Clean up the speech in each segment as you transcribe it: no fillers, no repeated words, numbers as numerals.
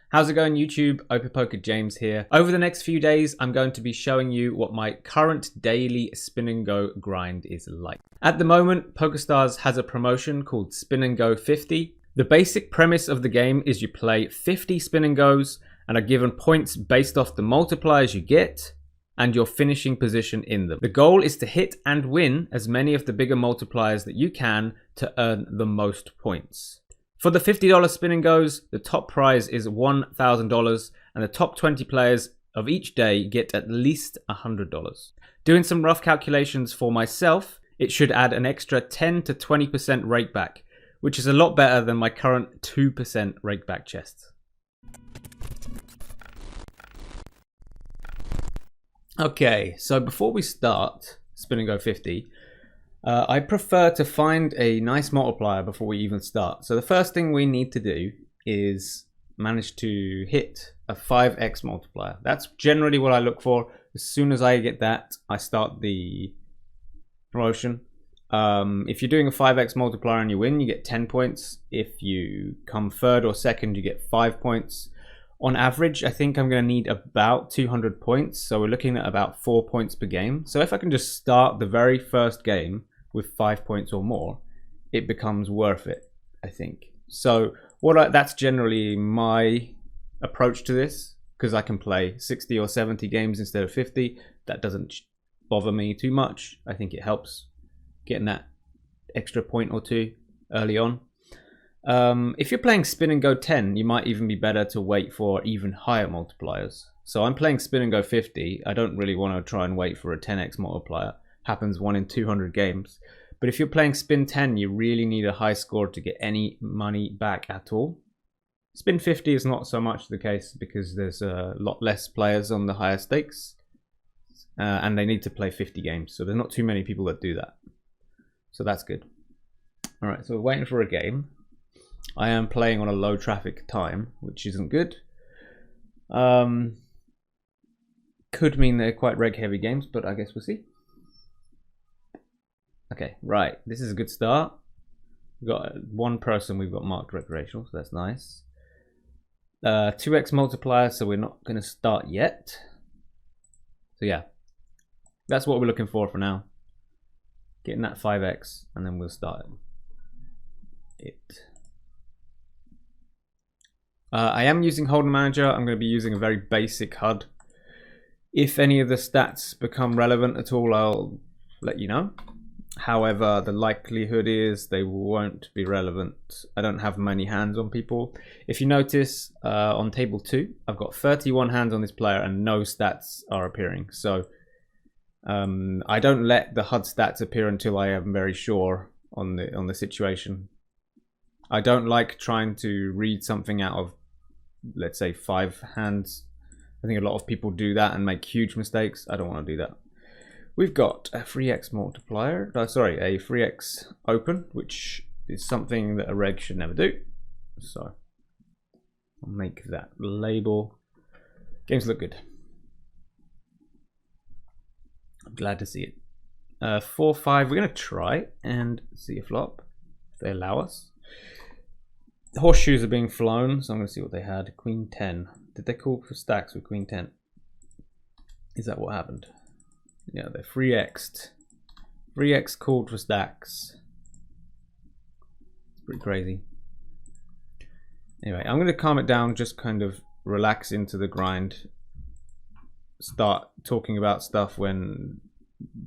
How's it going, YouTube? op.poker James here. Over the next few days, I'm going to be showing you what my current daily spin and go grind is like. At the moment, PokerStars has a promotion called Spin and Go 50. The basic premise of the game is you play 50 spin and goes and are given points based off the multipliers you get and your finishing position in them. The goal is to hit and win as many of the bigger multipliers that you can to earn the most points. For the $50 spin and goes, the top prize is $1,000 and the top 20 players of each day get at least $100. Doing some rough calculations for myself, it should add an extra 10 to 20% rakeback, which is a lot better than my current 2% rakeback chest. Okay, so before we start Spin and Go 50, I prefer to find a nice multiplier before we even start. So the first thing we need to do is manage to hit a 5x multiplier. That's generally what I look for. As soon as I get that, I start the promotion. If you're doing a 5x multiplier and you win, you get 10 points. If you come third or second, you get 5 points. On average, I think I'm going to need about 200 points. So we're looking at about 4 points per game. So if I can just start the very first game with 5 points or more, it becomes worth it, I think. So that's generally my approach to this, because I can play 60 or 70 games instead of 50. That doesn't bother me too much. I think it helps getting that extra point or two early on. If you're playing Spin and Go 10, you might even be better to wait for even higher multipliers. So I'm playing Spin and Go 50. I don't really want to try and wait for a 10x multiplier. Happens 1 in 200 games. But if you're playing Spin 10, you really need a high score to get any money back at all. Spin 50 is not so much the case because there's a lot less players on the higher stakes. And they need to play 50 games. So there's not too many people that do that. So that's good. Alright, so we're waiting for a game. I am playing on a low traffic time, which isn't good. Could mean they're quite reg heavy games, but I guess we'll see. Okay, right. This is a good start. We've got one person we've got marked recreational, so that's nice. 2x multiplier, so we're not going to start yet. So yeah, that's what we're looking for now. Getting that 5x, and then we'll start it. I am using Hold'em Manager. I'm going to be using a very basic HUD. If any of the stats become relevant at all, I'll let you know. However, the likelihood is they won't be relevant. I don't have many hands on people. If you notice, on table 2, I've got 31 hands on this player and no stats are appearing. So I don't let the HUD stats appear until I am very sure on the situation. I don't like trying to read something out of, let's say, 5 hands. I think a lot of people do that and make huge mistakes. I don't want to do that. We've got a 3x multiplier, a 3x open, which is something that a reg should never do. So I'll make that label. Games look good. I'm glad to see it. 4-5, we're going to try and see a flop, if they allow us. The horseshoes are being flown, so I'm going to see what they had. Queen 10. Did they call for stacks with Queen 10? Is that what happened? Yeah, they're 3x'd. 3x called for stacks. It's pretty crazy. Anyway, I'm going to calm it down, just kind of relax into the grind. Start talking about stuff when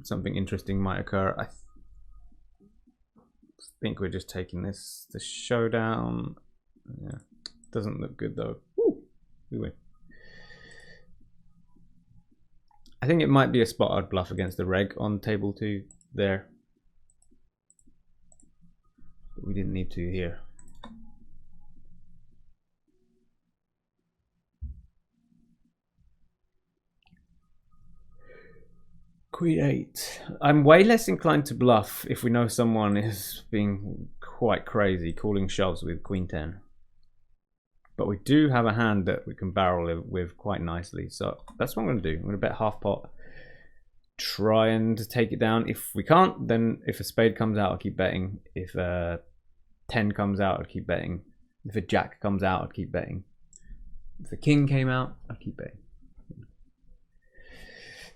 something interesting might occur. I think we're just taking this the showdown. Yeah, doesn't look good though. Woo, we win. I think it might be a spot I'd bluff against the reg on table 2 there. But we didn't need to here. Queen 8. I'm way less inclined to bluff if we know someone is being quite crazy, calling shoves with Queen 10. But we do have a hand that we can barrel with quite nicely. So that's what I'm going to do. I'm going to bet half pot. Try and take it down. If we can't, then if a spade comes out, I'll keep betting. If a 10 comes out, I'll keep betting. If a jack comes out, I'll keep betting. If the king came out, I keep betting.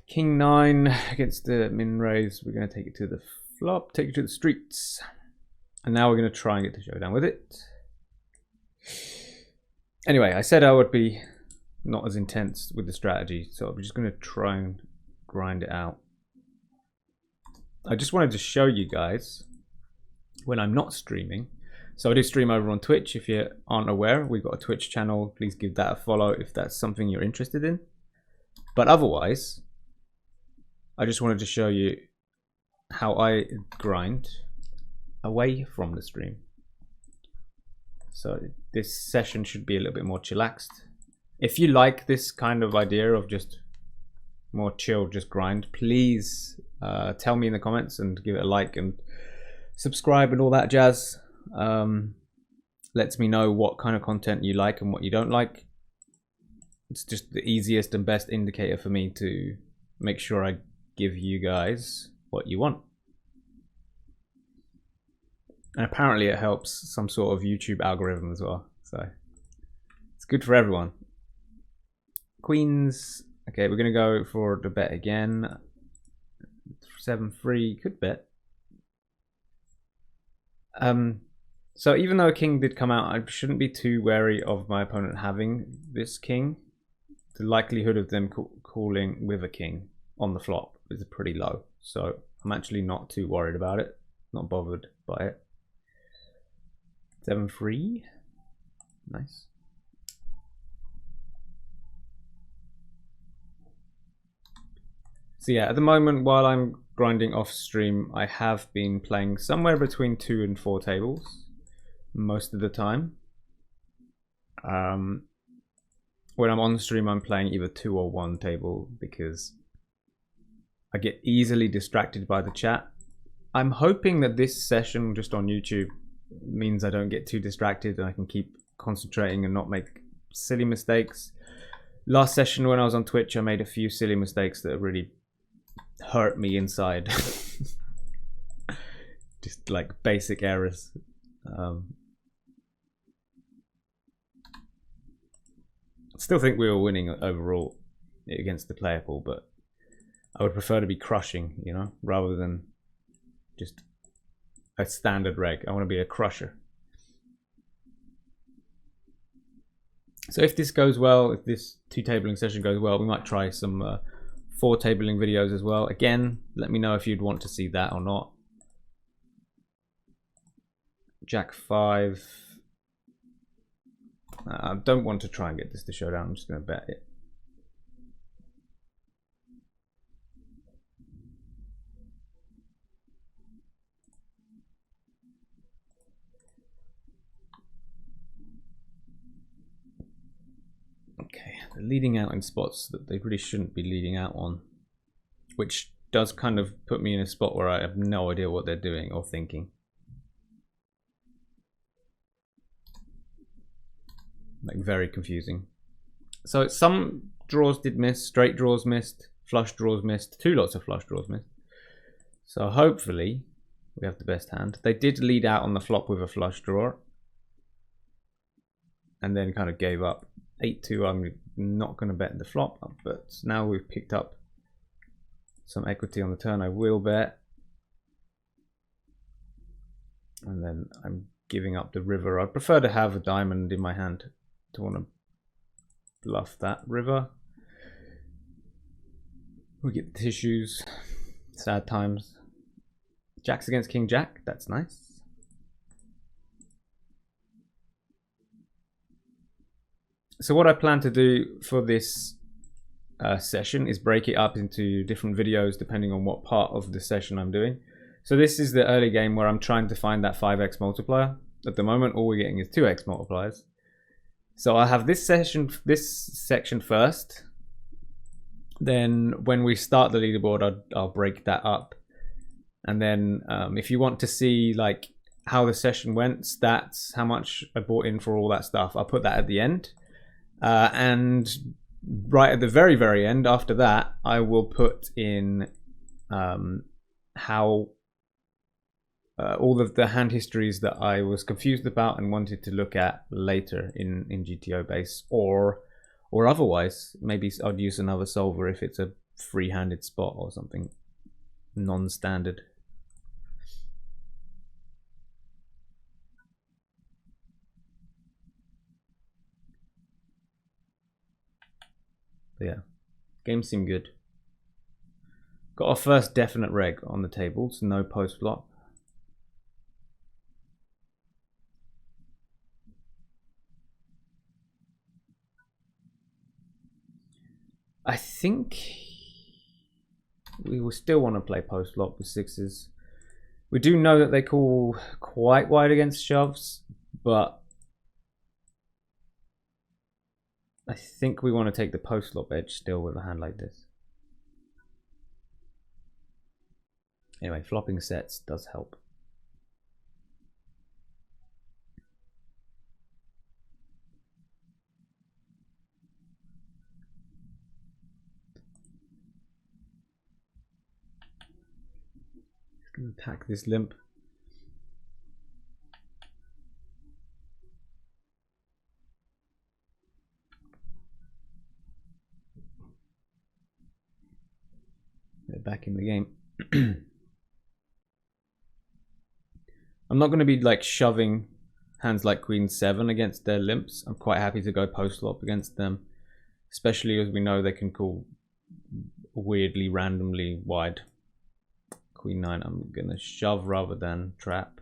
King 9 against the min raise. We're going to take it to the flop, take it to the streets. And now we're going to try and get to showdown with it. Anyway, I said I would be not as intense with the strategy, so I'm just going to try and grind it out. I just wanted to show you guys when I'm not streaming. So I do stream over on Twitch. If you aren't aware, we've got a Twitch channel. Please give that a follow if that's something you're interested in. But otherwise, I just wanted to show you how I grind away from the stream. So this session should be a little bit more chillaxed. If you like this kind of idea of just more chill, just grind, please tell me in the comments and give it a like and subscribe and all that jazz. Lets me know what kind of content you like and what you don't like. It's just the easiest and best indicator for me to make sure I give you guys what you want. And apparently it helps some sort of YouTube algorithm as well, so it's good for everyone. Queens. Okay, we're gonna go for the bet again. 7-3, could bet. So even though a king did come out, I shouldn't be too wary of my opponent having this king. The likelihood of them calling with a king on the flop is pretty low, so I'm actually not too worried about it, not bothered by it. 7-3, nice. So yeah, at the moment while I'm grinding off stream, I have been playing somewhere between 2 and 4 tables most of the time. When I'm on stream, I'm playing either 2 or 1 table because I get easily distracted by the chat. I'm hoping that this session just on YouTube means I don't get too distracted and I can keep concentrating and not make silly mistakes. Last session when I was on Twitch, I made a few silly mistakes that really hurt me inside. Just like basic errors. I still think we were winning overall against the player pool, but I would prefer to be crushing, you know, rather than just a standard reg. I want to be a crusher. So if this goes well, if this 2 tabling session goes well, we might try some 4 tabling videos as well. Again, let me know if you'd want to see that or not. Jack 5. I don't want to try and get this to showdown. I'm just going to bet it. Okay, they're leading out in spots that they really shouldn't be leading out on, which does kind of put me in a spot where I have no idea what they're doing or thinking. Like very confusing. So some draws did miss, straight draws missed, flush draws missed, 2 lots of flush draws missed. So hopefully we have the best hand. They did lead out on the flop with a flush draw and then kind of gave up. 8-2, I'm not going to bet the flop, but now we've picked up some equity on the turn, I will bet. And then I'm giving up the river. I prefer to have a diamond in my hand to want to bluff that river. We get tissues, sad times. Jacks against King Jack, that's nice. So what I plan to do for this session is break it up into different videos depending on what part of the session I'm doing. So this is the early game where I'm trying to find that 5x multiplier. At the moment, all we're getting is 2x multipliers. So I have this section first. Then when we start the leaderboard, I'll break that up. And then if you want to see like how the session went, stats, how much I bought in for all that stuff, I'll put that at the end. And right at the very, very end, after that, I will put in how all of the hand histories that I was confused about and wanted to look at later in GTO base, or Or otherwise, maybe I'd use another solver if it's a free-handed spot or something non-standard. But yeah, games seem good. Got our first definite reg on the table, so no post flop. I think we will still want to play post flop with sixes. We do know that they call quite wide against shoves, but I think we want to take the post flop edge still with a hand like this. Anyway, flopping sets does help. Just gonna attack this limp. They're back in the game. I'm not going to be like shoving hands like Queen 7 against their limps. I'm quite happy to go post flop against them, especially as we know they can call weirdly randomly wide. Queen 9, I'm going to shove rather than trap.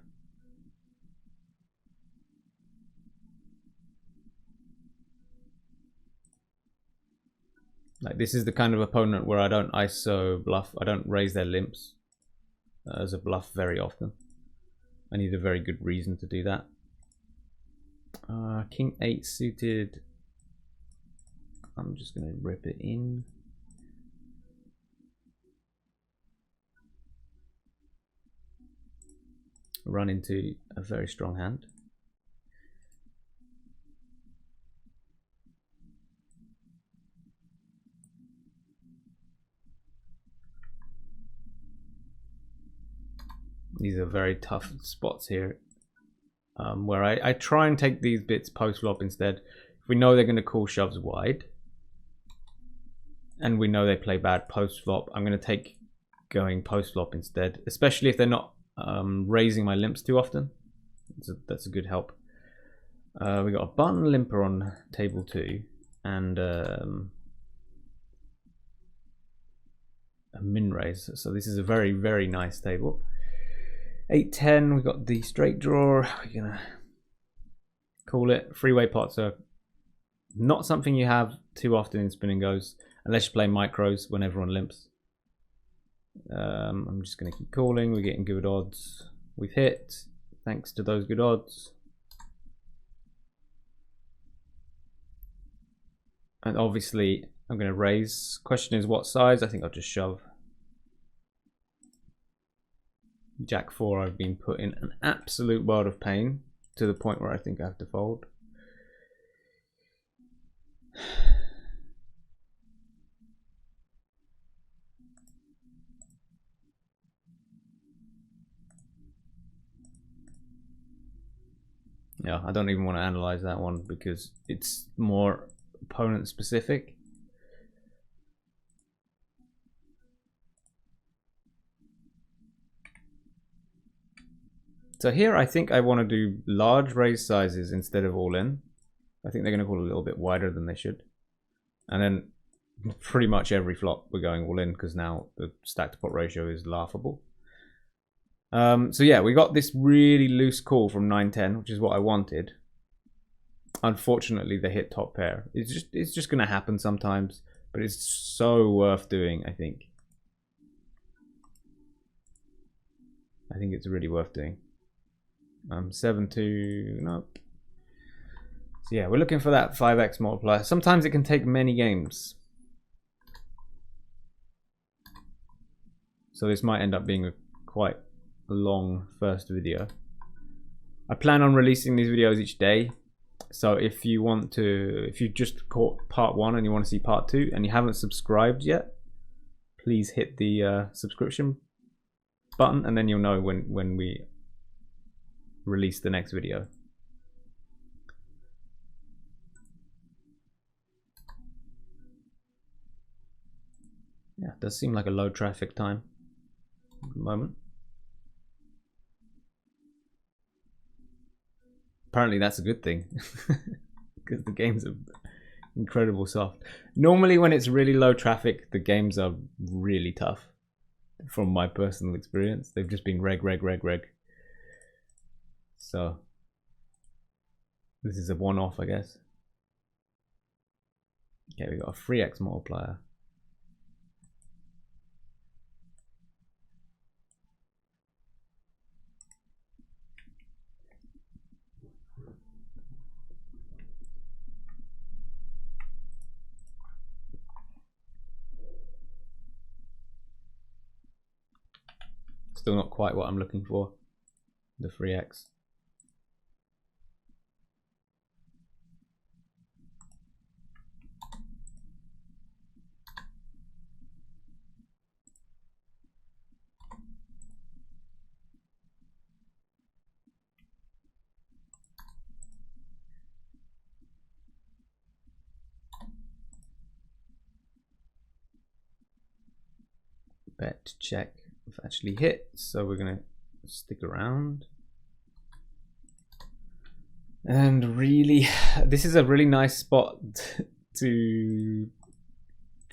Like, this is the kind of opponent where I don't ISO bluff. I don't raise their limps as a bluff very often. I need a very good reason to do that. King 8 suited. I'm just going to rip it in. Run into a very strong hand. These are very tough spots here, where I try and take these bits post flop instead. If we know they're going to call shoves wide, and we know they play bad post flop, I'm going to take going post flop instead, especially if they're not raising my limps too often. That's a good help. We got a button limper on table 2 and a min raise, so this is a very, very nice table. 8-10, we got the straight draw. We're gonna call it. Freeway pots are not something you have too often in spin and goes, unless you play micros when everyone limps. I'm just gonna keep calling. We're getting good odds. We've hit thanks to those good odds. And obviously I'm gonna raise. Question is what size? I think I'll just shove. Jack 4, I've been put in an absolute world of pain to the point where I think I have to fold. Yeah, I don't even want to analyze that one because it's more opponent specific. So here I think I want to do large raise sizes instead of all in. I think they're going to call a little bit wider than they should. And then pretty much every flop we're going all in because now the stack to pot ratio is laughable. So yeah, we got this really loose call from 9-10, which is what I wanted. Unfortunately, they hit top pair. It's just going to happen sometimes, but it's so worth doing, I think. I think it's really worth doing. 7-2, nope. So yeah, we're looking for that 5x multiplier. Sometimes it can take many games. So this might end up being a quite long first video. I plan on releasing these videos each day. So if you just caught part 1 and you want to see part 2 and you haven't subscribed yet, please hit the subscription button and then you'll know when we release the next video. Yeah, it does seem like a low traffic time at the moment. Apparently that's a good thing because the games are incredible soft. Normally when it's really low traffic, the games are really tough. From my personal experience, they've just been reg. So this is a one-off, I guess. Okay, we got a 3x multiplier. Still not quite what I'm looking for, the 3x. Bet check if actually hit, so we're gonna stick around. And really, this is a really nice spot to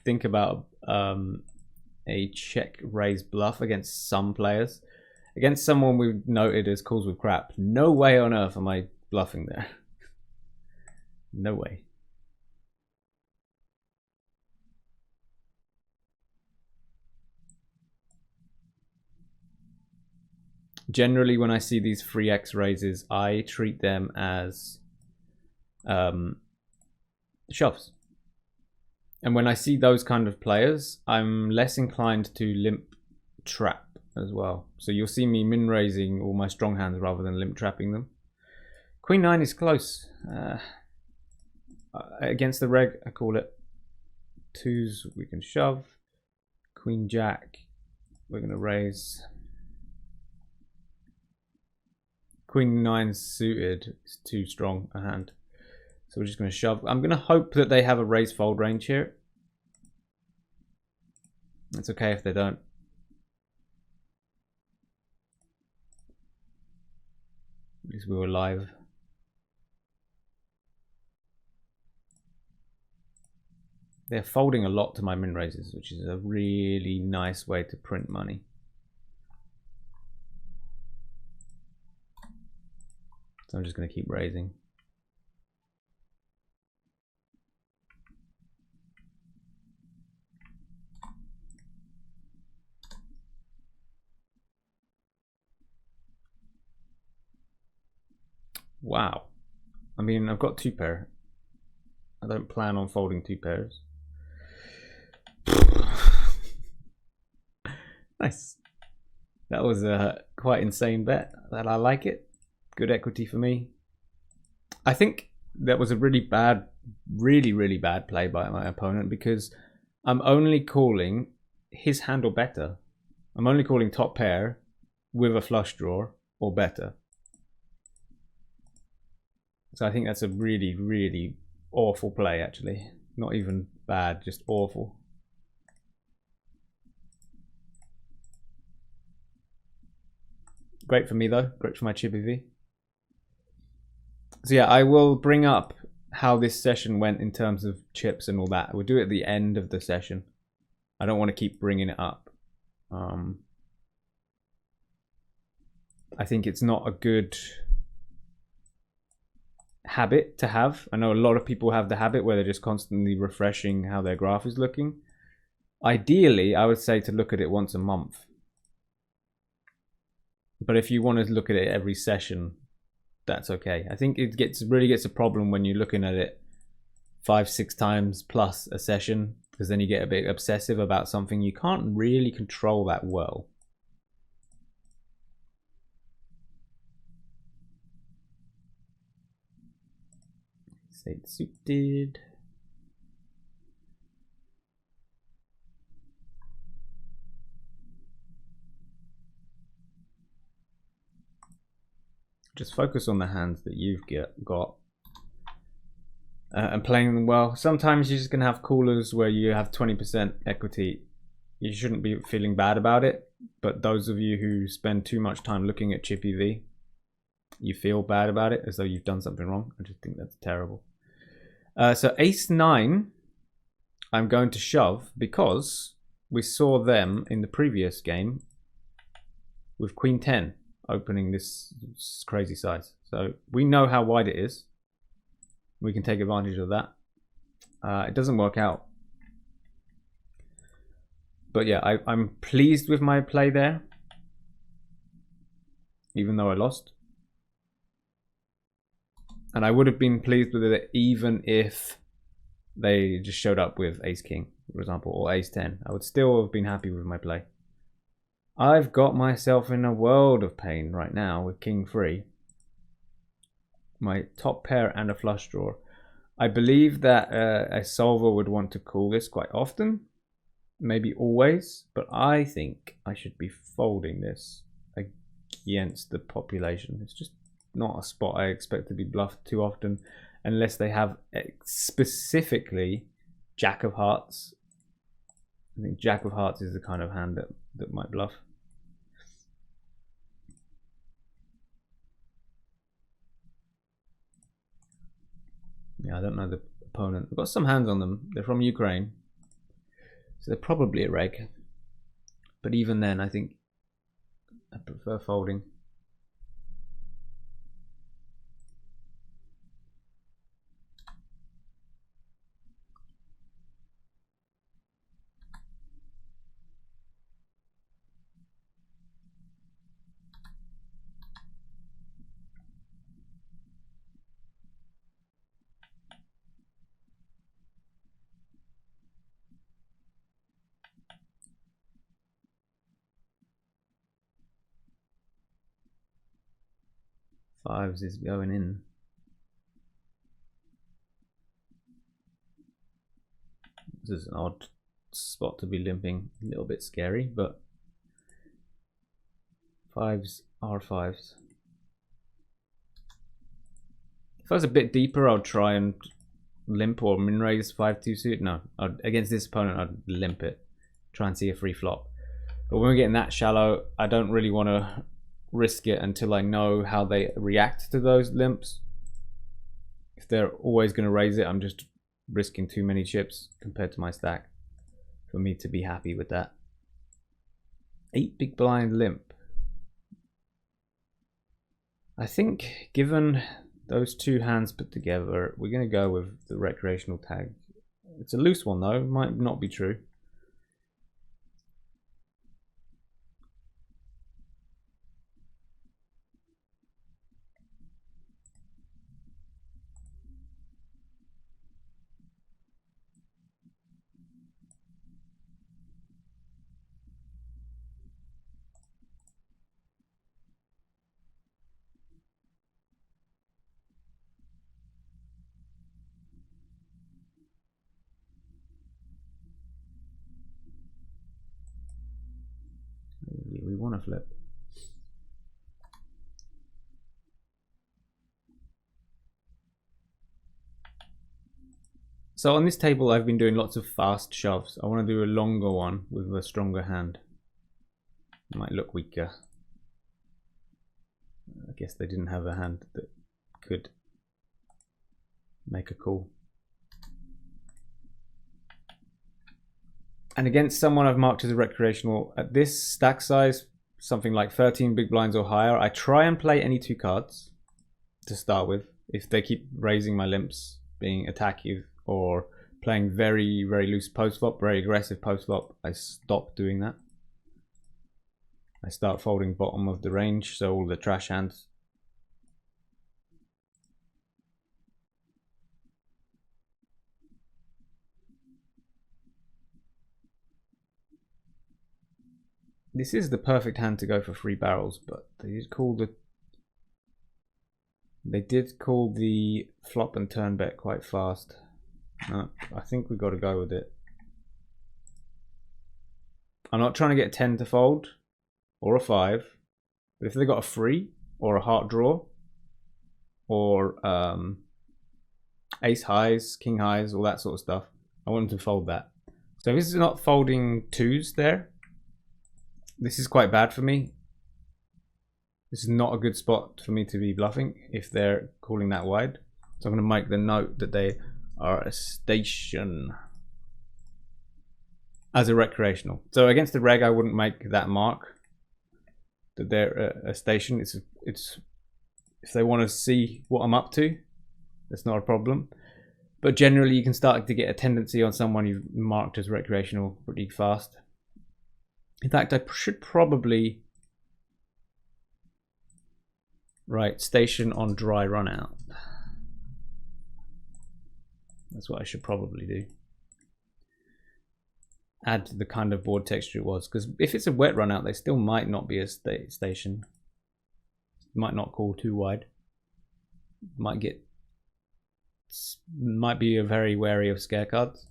think about a check raise bluff against some players. Against someone we've noted as calls with crap. No way on earth am I bluffing there. No way. Generally, when I see these 3x raises, I treat them as shoves. And when I see those kind of players, I'm less inclined to limp trap as well. So you'll see me min raising all my strong hands rather than limp trapping them. Queen 9 is close. Against the reg, I call it. 2s we can shove. Queen Jack, we're going to raise. Queen 9 suited is too strong a hand. So we're just going to shove. I'm going to hope that they have a raise fold range here. It's okay if they don't. At least we were live. They're folding a lot to my min raises, which is a really nice way to print money. So I'm just going to keep raising. Wow. I mean, I've got 2 pair. I don't plan on folding 2 pairs. Nice. That was a quite insane bet. That I like it. Good equity for me. I think that was a really bad, really bad play by my opponent because I'm only calling his hand or better. I'm only calling top pair with a flush draw or better. So I think that's a really awful play actually. Not even bad, just awful. Great for me though, great for my chippy V. So yeah, I will bring up how this session went in terms of chips and all that. We'll do it at the end of the session. I don't want to keep bringing it up. I think it's not a good habit to have. I know a lot of people have the habit where they're just constantly refreshing how their graph is looking. Ideally, I would say to look at it once a month. But if you want to look at it every session, that's okay. I think it really gets a problem when you're looking at it 5-6 times plus a session, because then you get a bit obsessive about something you can't really control that well. Say it's suited. Just focus on the hands that you've got and playing them well. Sometimes you're just going to have callers where you have 20% equity you shouldn't be feeling bad about it. But those of you who spend too much time looking at Chippy V, you feel bad about it as though you've done something wrong. I just think that's terrible. So ace 9, I'm going to shove because we saw them in the previous game with queen 10 opening this crazy size. So we know how wide it is. We can take advantage of that. It doesn't work out. But yeah, I'm pleased with my play there, even though I lost. And I would have been pleased with it even if they just showed up with ace king, for example, or ace 10. I would still have been happy with my play. I've got myself in a world of pain right now with king 3. My top pair and a flush draw. I believe that a solver would want to call this quite often, maybe always, but I think I should be folding this against the population. It's just not a spot I expect to be bluffed too often, unless they have specifically Jack of Hearts. I think Jack of Hearts is the kind of hand that might bluff. Yeah, I don't know the opponent. I've got some hands on them. They're from Ukraine, so they're probably a reg. But even then, I think I prefer folding. Fives is going in. This is an odd spot to be limping. A little bit scary, but fives are fives. If I was a bit deeper, I'd try and limp or min raise 5-2 suit. No, against this opponent, I'd limp it. Try and see a free flop. But when we're getting that shallow, I don't really want to risk it until I know how they react to those limps. If they're always going to raise it, I'm just risking too many chips compared to my stack for me to be happy with that. 8 big blind limp. I think given those two hands put together, we're going to go with the recreational tag. It's a loose one though, might not be true. We want to flip. So on this table, I've been doing lots of fast shoves. I want to do a longer one with a stronger hand. It might look weaker. I guess they didn't have a hand that could make a call. And against someone I've marked as a recreational, at this stack size, something like 13 big blinds or higher, I try and play any 2 cards to start with. If they keep raising my limps, being attackive, or playing very, very loose post flop, very aggressive post flop, I stop doing that. I start folding bottom of the range, so all the trash hands. This is the perfect hand to go for 3 barrels, but they did call the flop and turn bet quite fast. No, I think we got to go with it. I'm not trying to get a 10 to fold or a 5, but if they got a 3 or a heart draw or ace highs, king highs, all that sort of stuff, I want them to fold that. So this is not folding twos there. This is quite bad for me. This is not a good spot for me to be bluffing if they're calling that wide. So I'm going to make the note that they are a station as a recreational. So against the reg, I wouldn't make that mark that they're a station. It's if they want to see what I'm up to, that's not a problem. But generally, you can start to get a tendency on someone you've marked as recreational pretty fast. In fact, I should probably write station on dry run out. That's what I should probably do. Add the kind of board texture it was, because if it's a wet run out, they still might not be a station. Might not call too wide. Might be a very wary of scare cards.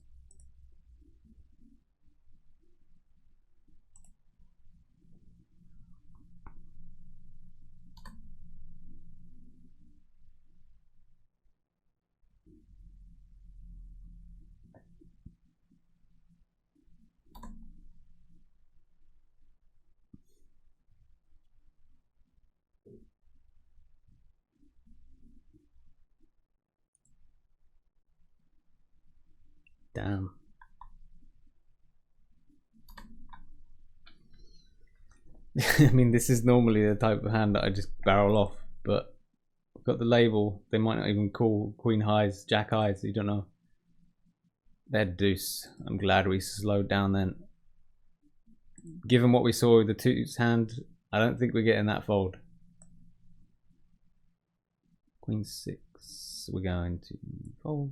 Damn. I mean, this is normally the type of hand that I just barrel off, but I've got the label. They might not even call queen highs, jack highs, you don't know. They're deuce. I'm glad we slowed down then. Given what we saw with the twos hand, I don't think we're getting that fold. Queen six, we're going to fold.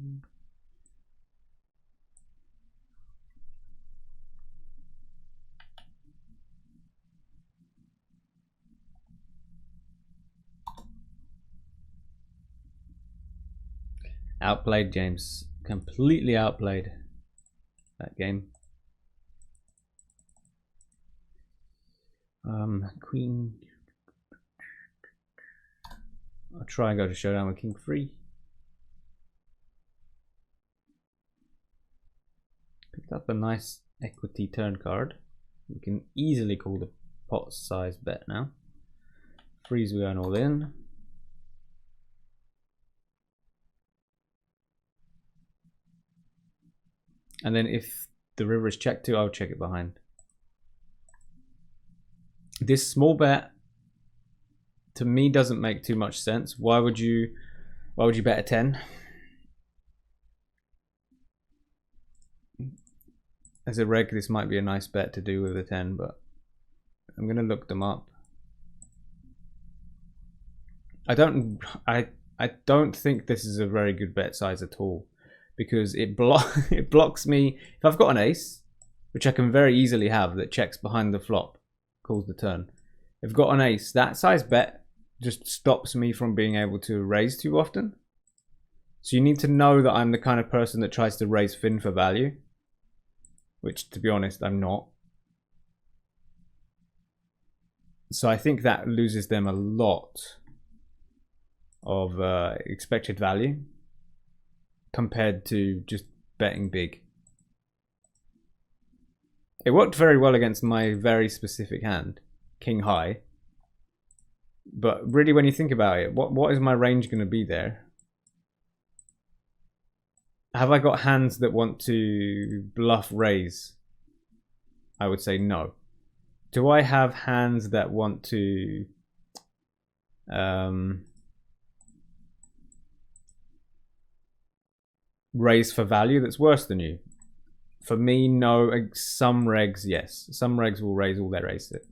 Outplayed, James. Completely outplayed that game. Queen. I'll try and go to showdown with king 3. Picked up a nice equity turn card. We can easily call the pot size bet now. Freeze, we're going all in. And then if the river is checked too, I'll check it behind. This small bet to me doesn't make too much sense. Why would you bet a 10? As a reg, this might be a nice bet to do with a 10, but I'm gonna look them up. I don't think this is a very good bet size at all, because it blocks me. If I've got an ace, which I can very easily have, that checks behind the flop, calls the turn. If I've got an ace, that size bet just stops me from being able to raise too often. So you need to know that I'm the kind of person that tries to raise thin for value, which, to be honest, I'm not. So I think that loses them a lot of expected value compared to just betting big. It worked very well against my very specific hand, king high. But really, when you think about it, what is my range going to be there? Have I got hands that want to bluff raise? I would say no. Do I have hands that want to raise for value that's worse than you? For me, no. Some regs, yes. Some regs will raise all their aces.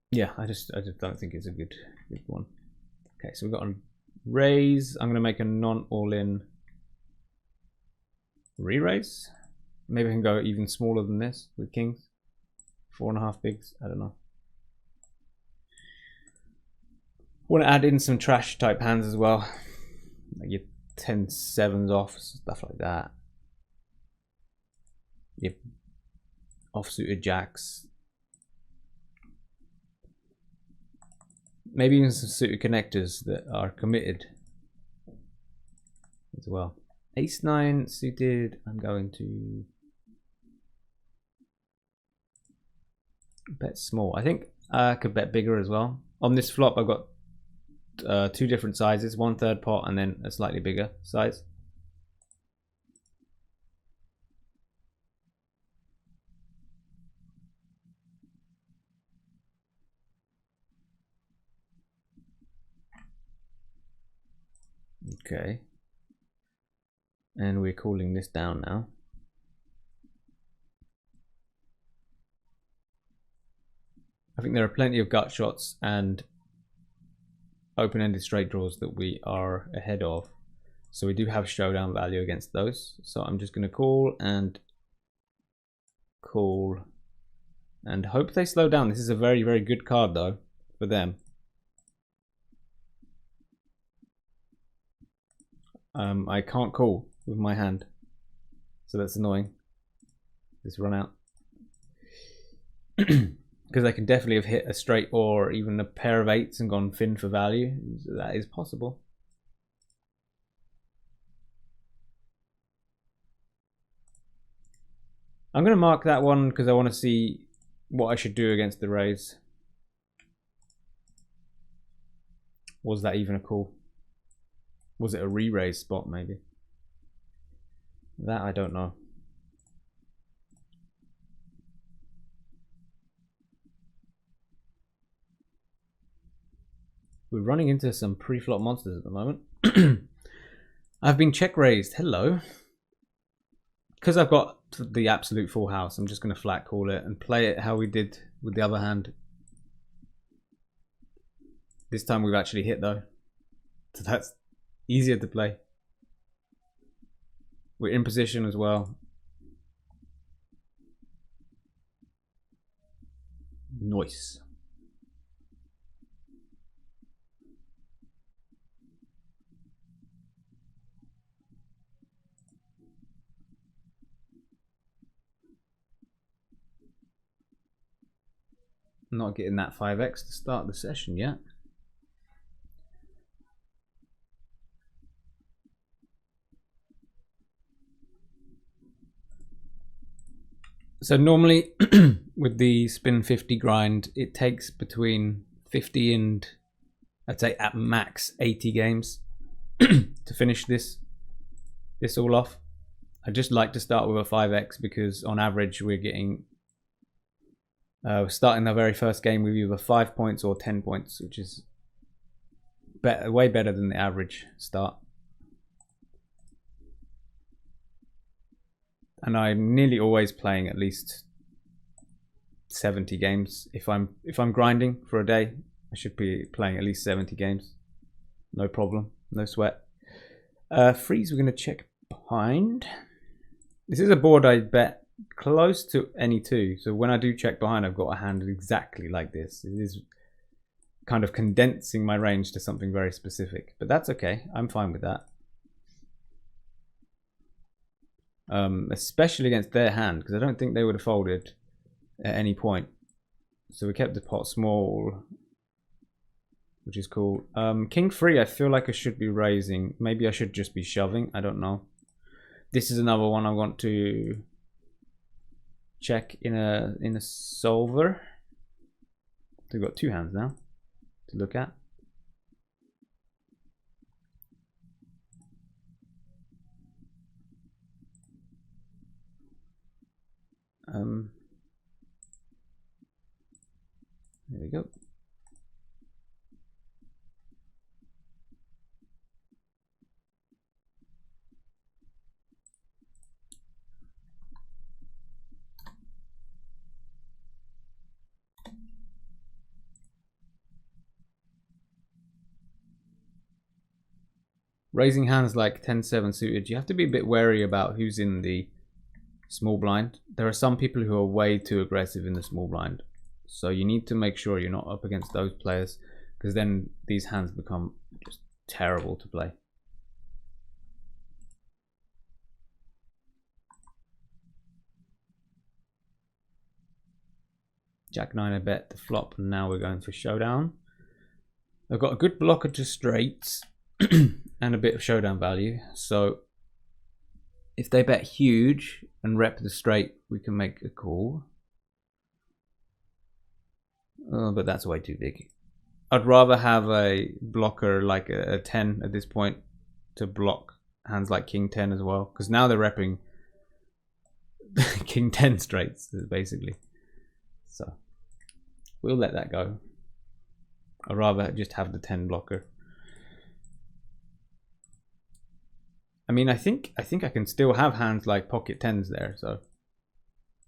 Yeah, I just don't think it's a good one. Okay, so we've got a raise. I'm going to make a non-all-in re-raise. Maybe I can go even smaller than this with kings. 4.5 bigs, I don't know. Want to add in some trash type hands as well. Like your 10-7s off, stuff like that. Your offsuited jacks. Maybe even some suited connectors that are committed. as well. Ace 9 suited, I'm going to bet small. I think I could bet bigger as well. On this flop, I've got 2 different sizes, 1/3 pot and then a slightly bigger size. Okay. And we're cooling this down now. I think there are plenty of gut shots and open-ended straight draws that we are ahead of. So we do have showdown value against those. So I'm just going to call and hope they slow down. This is a very, very good card though for them. I can't call with my hand, so that's annoying. Just run out. Because I can definitely have hit a straight or even a pair of 8s and gone thin for value. That is possible. I'm going to mark that one because I want to see what I should do against the raise. Was that even a call? Was it a re-raise spot maybe? That I don't know. We're running into some pre-flop monsters at the moment. I've been check raised. Hello. Because I've got the absolute full house, I'm just going to flat call it and play it how we did with the other hand. This time we've actually hit though, so that's easier to play. We're in position as well. Nice. Not getting that 5x to start the session yet. So normally with the spin 50 grind, it takes between 50 and I'd say at max 80 games to finish this all off. I just like to start with a 5x because on average we're getting we're starting the very first game with either 5 points or 10 points, which is better, way better than the average start. And I'm nearly always playing at least 70 games. If I'm grinding for a day, I should be playing at least 70 games. No problem, no sweat. Freeze, we're going to check behind. This is a board I bet close to any 2. So when I do check behind, I've got a hand exactly like this. It is kind of condensing my range to something very specific, but that's okay. I'm fine with that. Especially against their hand, because I don't think they would have folded at any point. So we kept the pot small, which is cool. King 3, I feel like I should be raising. Maybe I should just be shoving. I don't know. This is another one I want to check in a solver. We've got 2 hands now to look at. There we go. Raising hands like 10-7 suited, you have to be a bit wary about who's in the small blind. There are some people who are way too aggressive in the small blind. So you need to make sure you're not up against those players, because then these hands become just terrible to play. Jack 9 I bet the flop, and now we're going for showdown. I've got a good blocker to straights and a bit of showdown value, so If they bet huge and rep the straight, we can make a call. Oh, but that's way too big. I'd rather have a blocker like a 10 at this point to block hands like King 10 as well, because now they're repping King 10 straights basically. So we'll let that go. I'd rather just have the 10 blocker. I mean, I think I can still have hands like pocket 10s there, so,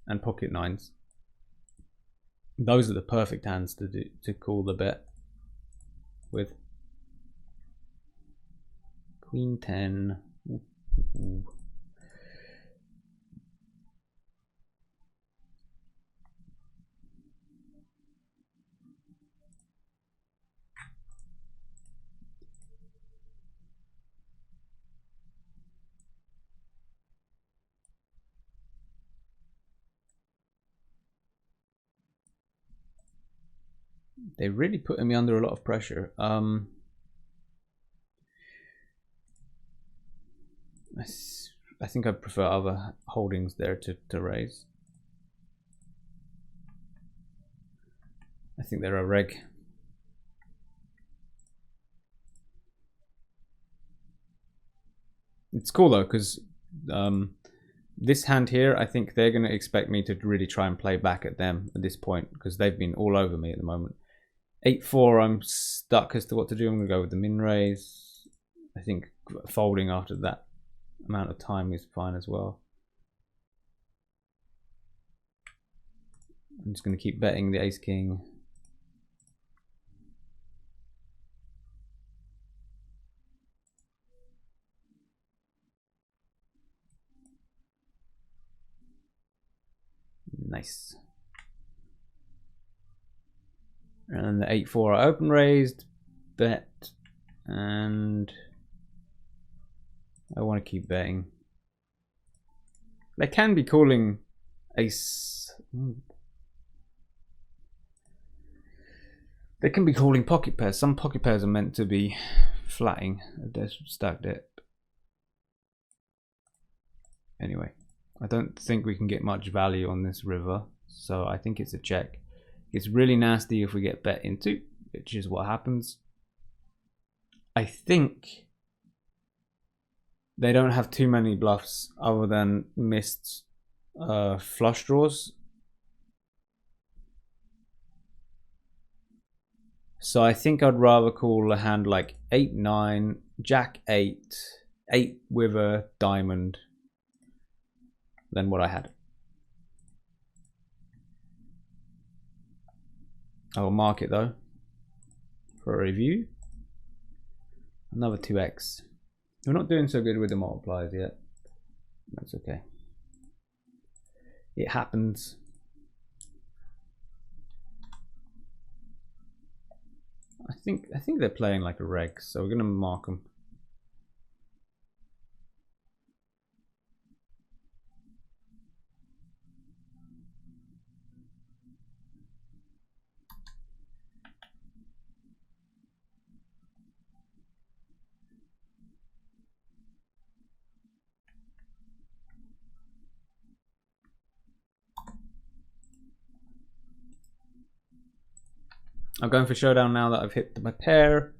and pocket 9s. Those are the perfect hands to call the bet with. Queen 10. Ooh. They're really putting me under a lot of pressure. I think I prefer other holdings there to raise. I think they're a reg. It's cool though, because this hand here, I think they're going to expect me to really try and play back at them at this point, because they've been all over me at the moment. 8-4, I'm stuck as to what to do. I'm going to go with the min raise. I think folding after that amount of time is fine as well. I'm just going to keep betting the ace king. Nice. And the 8-4 I open raised, bet, and I want to keep betting. They can be calling ace. They can be calling pocket pairs. Some pocket pairs are meant to be flatting a stacked dip. Anyway, I don't think we can get much value on this river, so I think it's a check. It's really nasty if we get bet into, which is what happens. I think they don't have too many bluffs other than missed flush draws. So I think I'd rather call a hand like 8-9, Jack 8, 8 with a diamond than what I had. I will mark it though for a review. Another 2x. We're not doing so good with the multipliers yet. That's okay. It happens. I think they're playing like a reg, so we're gonna mark them. I'm going for showdown now that I've hit my pair.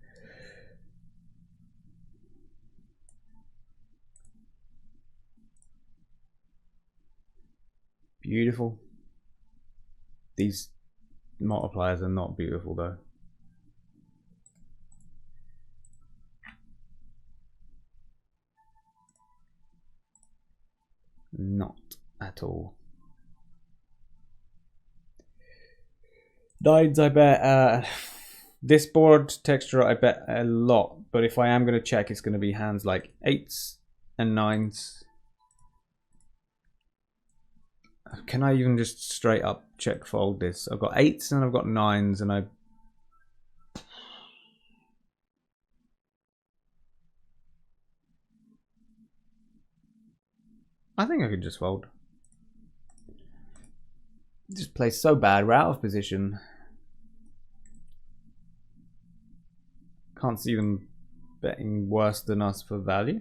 Beautiful. These multipliers are not beautiful though. Not at all. Nines, I bet. This board texture, I bet a lot. But if I am going to check, it's going to be hands like 8s and 9s. Can I even just straight up check fold this? I've got 8s and I've got 9s, and I think I could just fold. Just play so bad. We're out of position. Can't see them betting worse than us for value.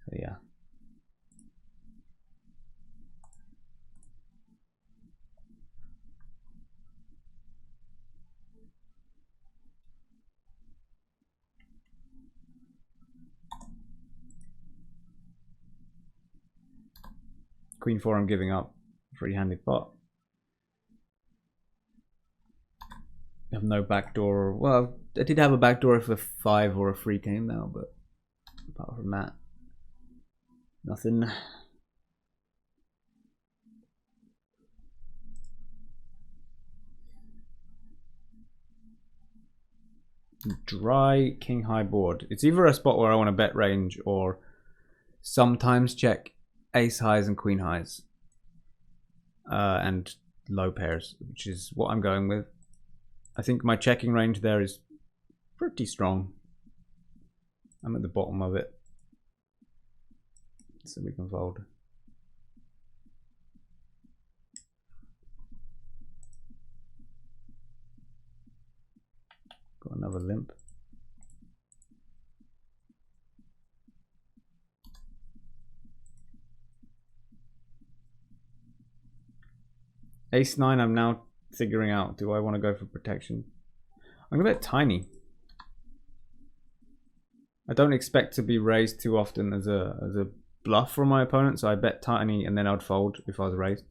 So yeah. Queen 4 I'm giving up. Free-handed pot. I have no backdoor. Well, I did have a backdoor if a 5 or a 3 came now, but apart from that, nothing. Dry king high board. It's either a spot where I want to bet range or sometimes check ace highs and queen highs and low pairs, which is what I'm going with. I think my checking range there is pretty strong. I'm at the bottom of it, so we can fold. Got another limp. Ace 9 I'm now figuring out. Do I want to go for protection? I'm gonna bet tiny. I don't expect to be raised too often as a bluff from my opponent, so I bet tiny and then I'd fold if I was raised.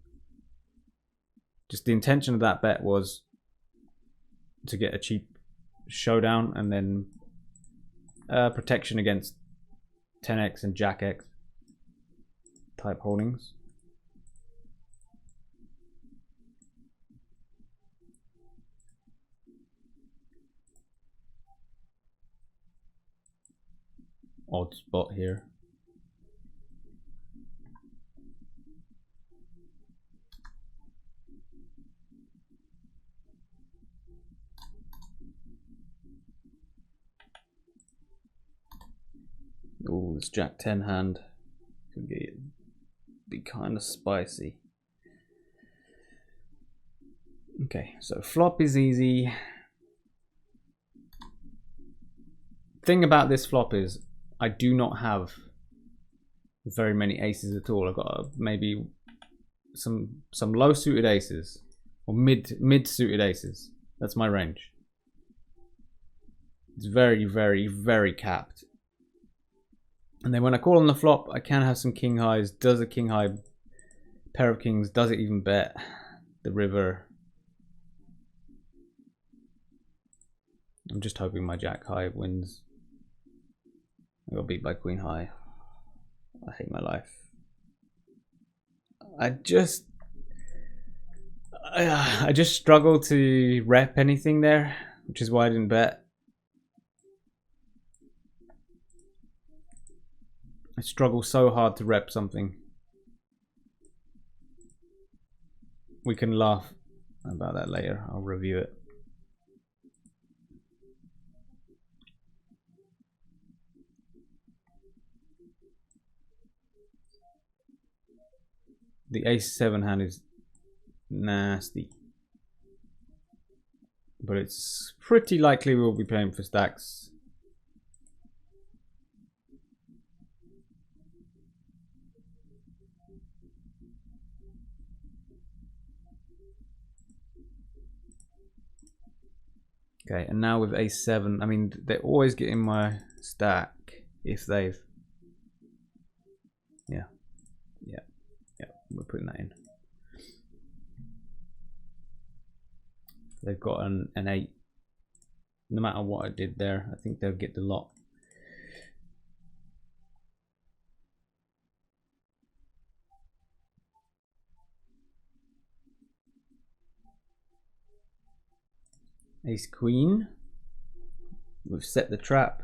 Just the intention of that bet was to get a cheap showdown and then protection against 10x and jack x type holdings. Odd spot here. Oh, this Jack 10 hand could be kind of spicy. Okay, so flop is easy. Thing about this flop is I do not have very many aces at all. I've got maybe some low suited aces or mid suited aces. That's my range. It's very, very, very capped. And then when I call on the flop, I can have some king highs. Does a king high pair of kings? Does it even bet the river? I'm just hoping my jack high wins. I got beat by queen high. I hate my life. I just struggle to rep anything there, which is why I didn't bet. I struggle so hard to rep something. We can laugh about that later. I'll review it. The ace 7 hand is nasty, but it's pretty likely we'll be paying for stacks. Okay, and now with ace 7, I mean, they're always getting my stack if they've... Yeah, we're putting that in. They've got an 8. No matter what I did there, I think they'll get the lot. Ace queen. We've set the trap.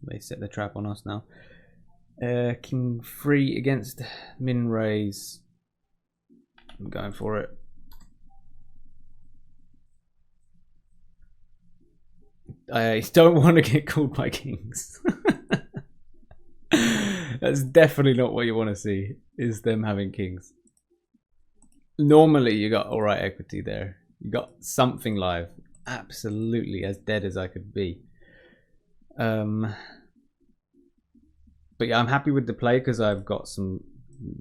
They set the trap on us now. King 3 against min raise. I'm going for it. I don't want to get called by kings. That's definitely not what you want to see, is them having kings. Normally you got all right equity there. You got something live. Absolutely as dead as I could be. But yeah, I'm happy with the play because I've got some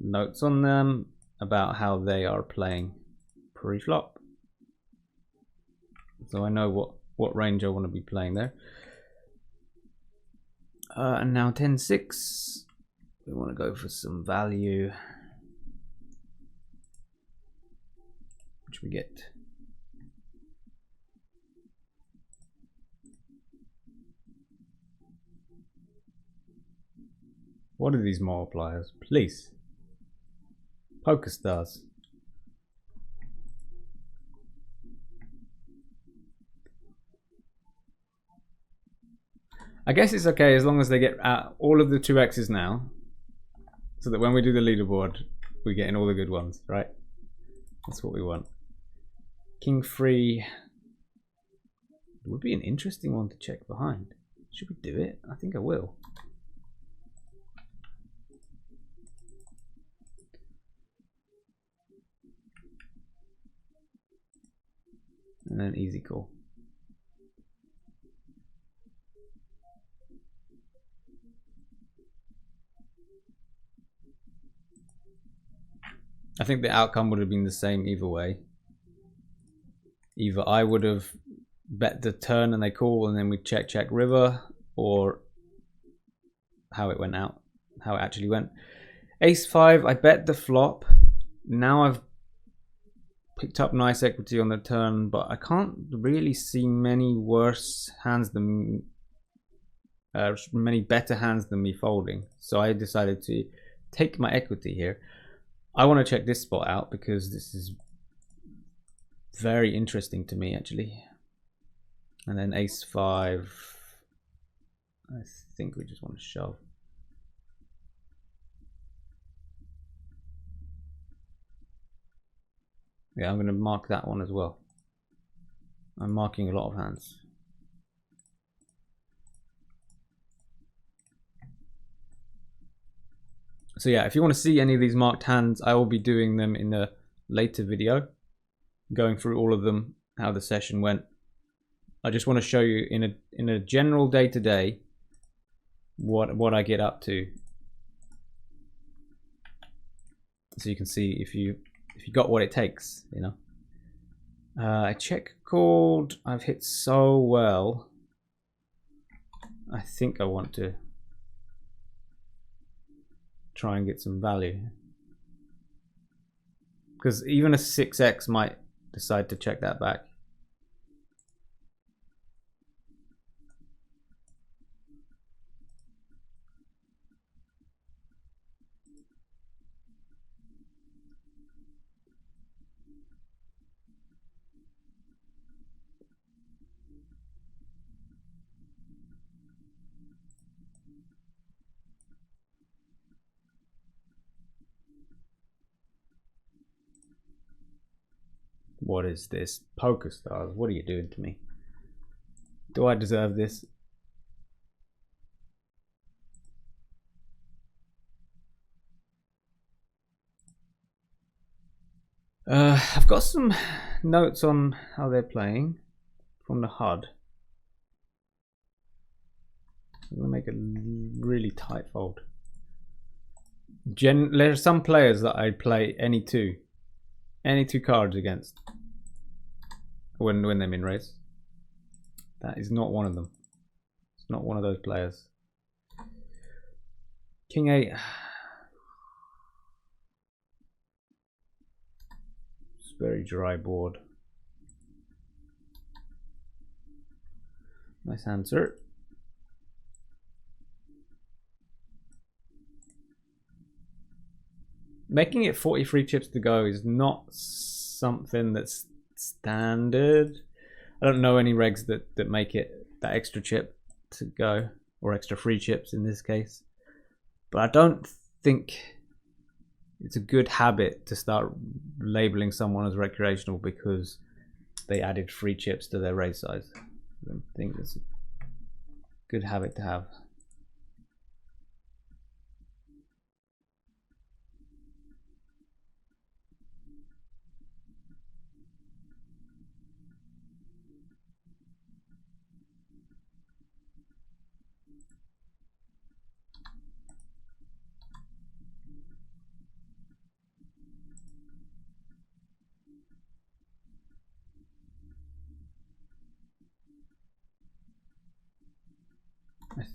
notes on them about how they are playing pre-flop. So I know what range I want to be playing there. And now 10-6. We want to go for some value. Which we get. What are these multipliers? Please. PokerStars. I guess it's okay as long as they get all of the 2x's now, so that when we do the leaderboard, we get in all the good ones, right? That's what we want. King 3 would be an interesting one to check behind. Should we do it? I think I will. And then easy call. I think the outcome would have been the same either way. Either I would have bet the turn and they call and then we check river, or how it went out, how it actually went. Ace 5, I bet the flop. Now I've picked up nice equity on the turn, but I can't really see many worse hands than many better hands than me folding. So I decided to take my equity here. I want to check this spot out because this is very interesting to me actually. And then Ace 5, I think we just want to shove. Yeah, I'm going to mark that one as well. I'm marking a lot of hands. So yeah, if you want to see any of these marked hands, I will be doing them in a later video, going through all of them, how the session went. I just want to show you in a general day-to-day what I get up to, so you can see if you got what it takes, you know. I check called. I've hit so well. I think I want to try and get some value, because even a 6x might decide to check that back. What is this? PokerStars, what are you doing to me? Do I deserve this? I've got some notes on how they're playing from the HUD. I'm gonna make a really tight fold. There are some players that I play any two cards against when they're min raise. That is not one of them. It's not one of those players. King 8. It's very dry board. Nice answer. Making it 43 chips to go is not something that's standard. I don't know any regs that make it that extra chip to go, or extra free chips in this case. But I don't think it's a good habit to start labeling someone as recreational because they added free chips to their raise size. I don't think it's a good habit to have.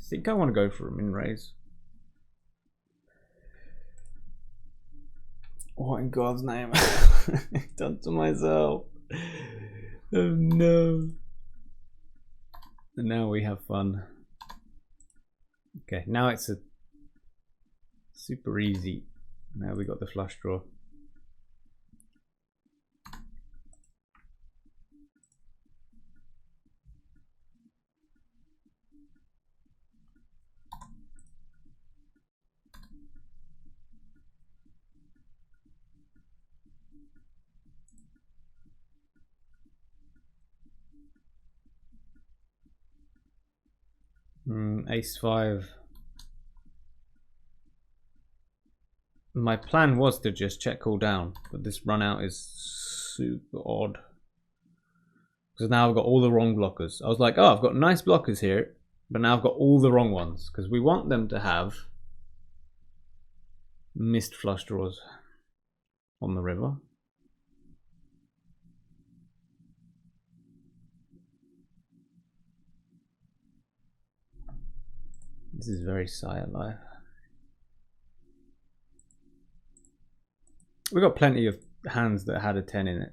think I want to go for a min raise. What in God's name? I've done to myself. Oh no. And now we have fun. Okay, now it's a super easy. Now we got the flush draw. Ace 5. My plan was to just check call down, but this run out is super odd. Because now I've got all the wrong blockers. I was like, oh, I've got nice blockers here, but now I've got all the wrong ones. Because we want them to have missed flush draws on the river. This is very Sire life. We got plenty of hands that had a 10 in it.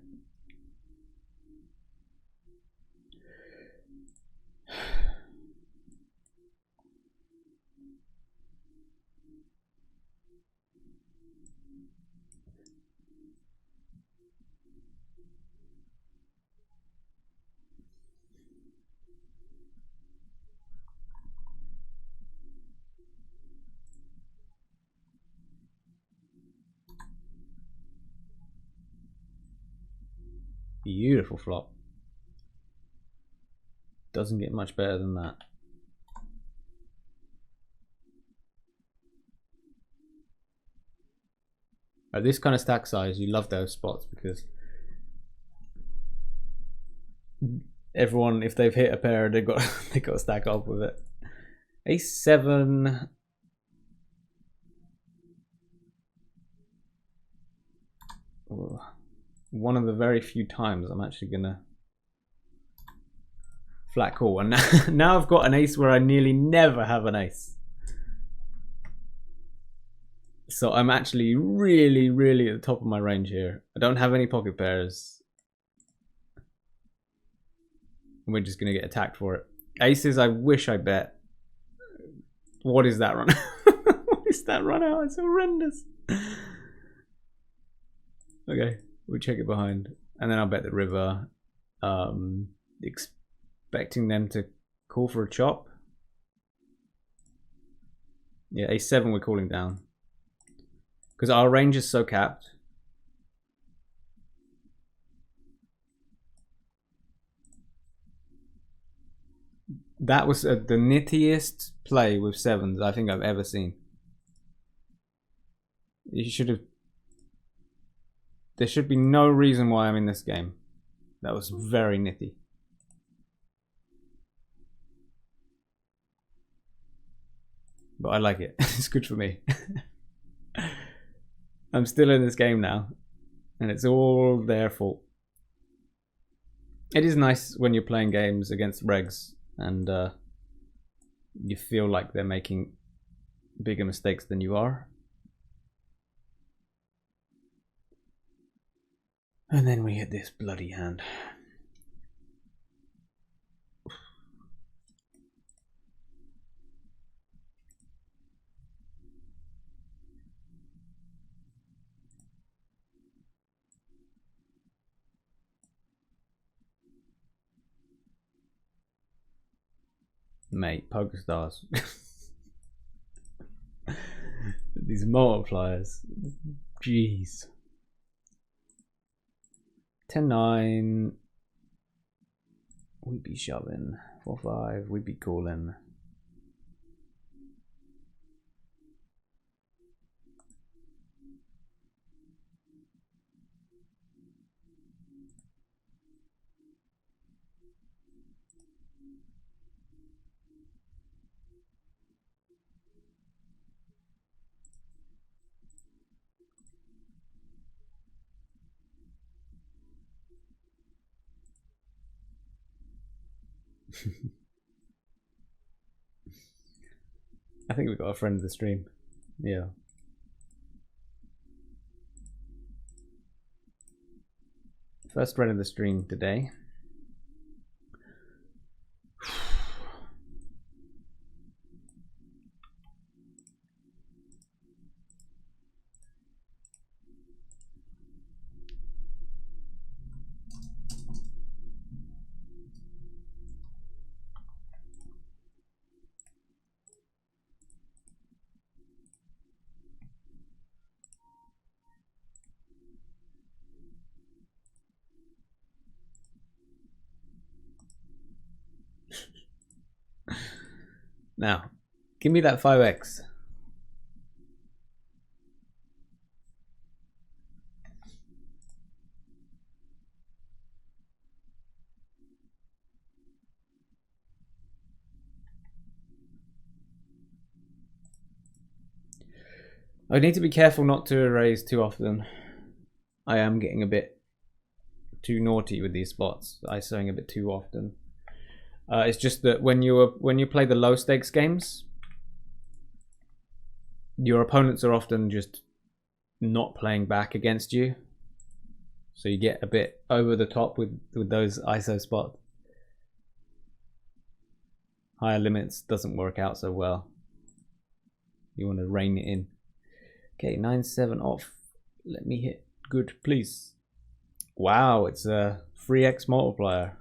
Beautiful flop. Doesn't get much better than that. At this kind of stack size, you love those spots because everyone, if they've hit a pair, they've got to stack up with it. Ace 7. Oh, one of the very few times I'm actually gonna flat call, and now I've got an ace where I nearly never have an ace. So I'm actually really, really at the top of my range here. I don't have any pocket pairs. And we're just gonna get attacked for it. Aces, I wish I bet. What is that run? What is that run out? It's horrendous. Okay, we'll check it behind. And then I'll bet the river. Expecting them to call for a chop. Yeah, ace 7 we're calling down. Because our range is so capped. That was the nittiest play with 7s I think I've ever seen. You should have... There should be no reason why I'm in this game. That was very nitty. But I like it. It's good for me. I'm still in this game now. And it's all their fault. It is nice when you're playing games against regs and you feel like they're making bigger mistakes than you are. And then we hit this bloody hand. Mate, PokerStars. These multipliers. Jeez. 10-9. We'd be shoving. 4-5. We'd be calling. I think we've got a friend of the stream. Yeah. First friend of the stream today. Now, give me that 5x. I need to be careful not to raise too often. I am getting a bit too naughty with these spots. ISOing a bit too often. It's just that when you play the low stakes games, your opponents are often just not playing back against you, so you get a bit over the top with those ISO spots. Higher limits doesn't work out so well. You want to rein it in. Okay, 9-7 off. Let me hit good, please. Wow, it's a 3x multiplier.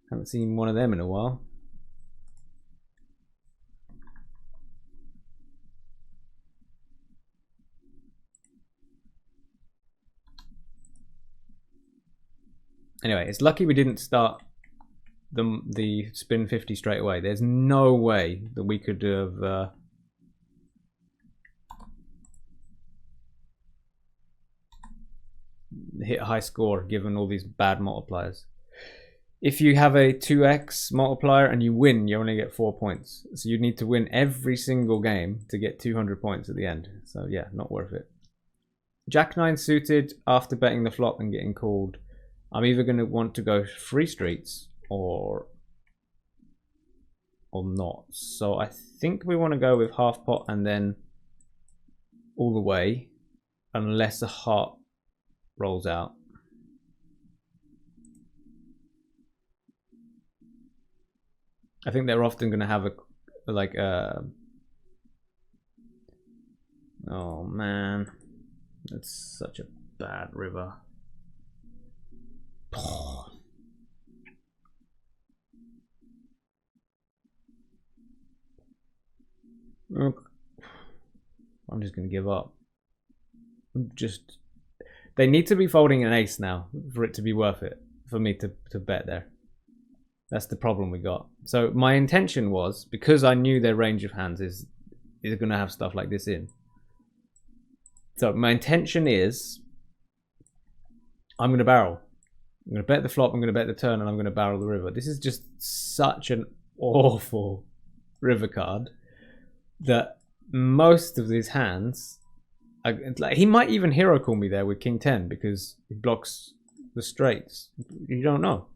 Haven't seen one of them in a while. Anyway, it's lucky we didn't start the spin 50 straight away. There's no way that we could have hit a high score given all these bad multipliers. If you have a 2x multiplier and you win, you only get 4 points. So you need to win every single game to get 200 points at the end. So yeah, not worth it. Jack 9 suited after betting the flop and getting called. I'm either going to want to go free streets or not. So I think we want to go with half pot and then all the way, unless a heart rolls out. I think they're often going to have oh man, that's such a bad river. I'm just going to give up. They need to be folding an ace now for it to be worth it for me to bet there. That's the problem we got. So my intention was, because I knew their range of hands is going to have stuff like this in. So my intention is, I'm going to barrel. I'm going to bet the flop, I'm going to bet the turn, and I'm going to barrel the river. This is just such an awful river card that most of these hands, like, he might even hero call me there with King 10 because he blocks the straights. You don't know.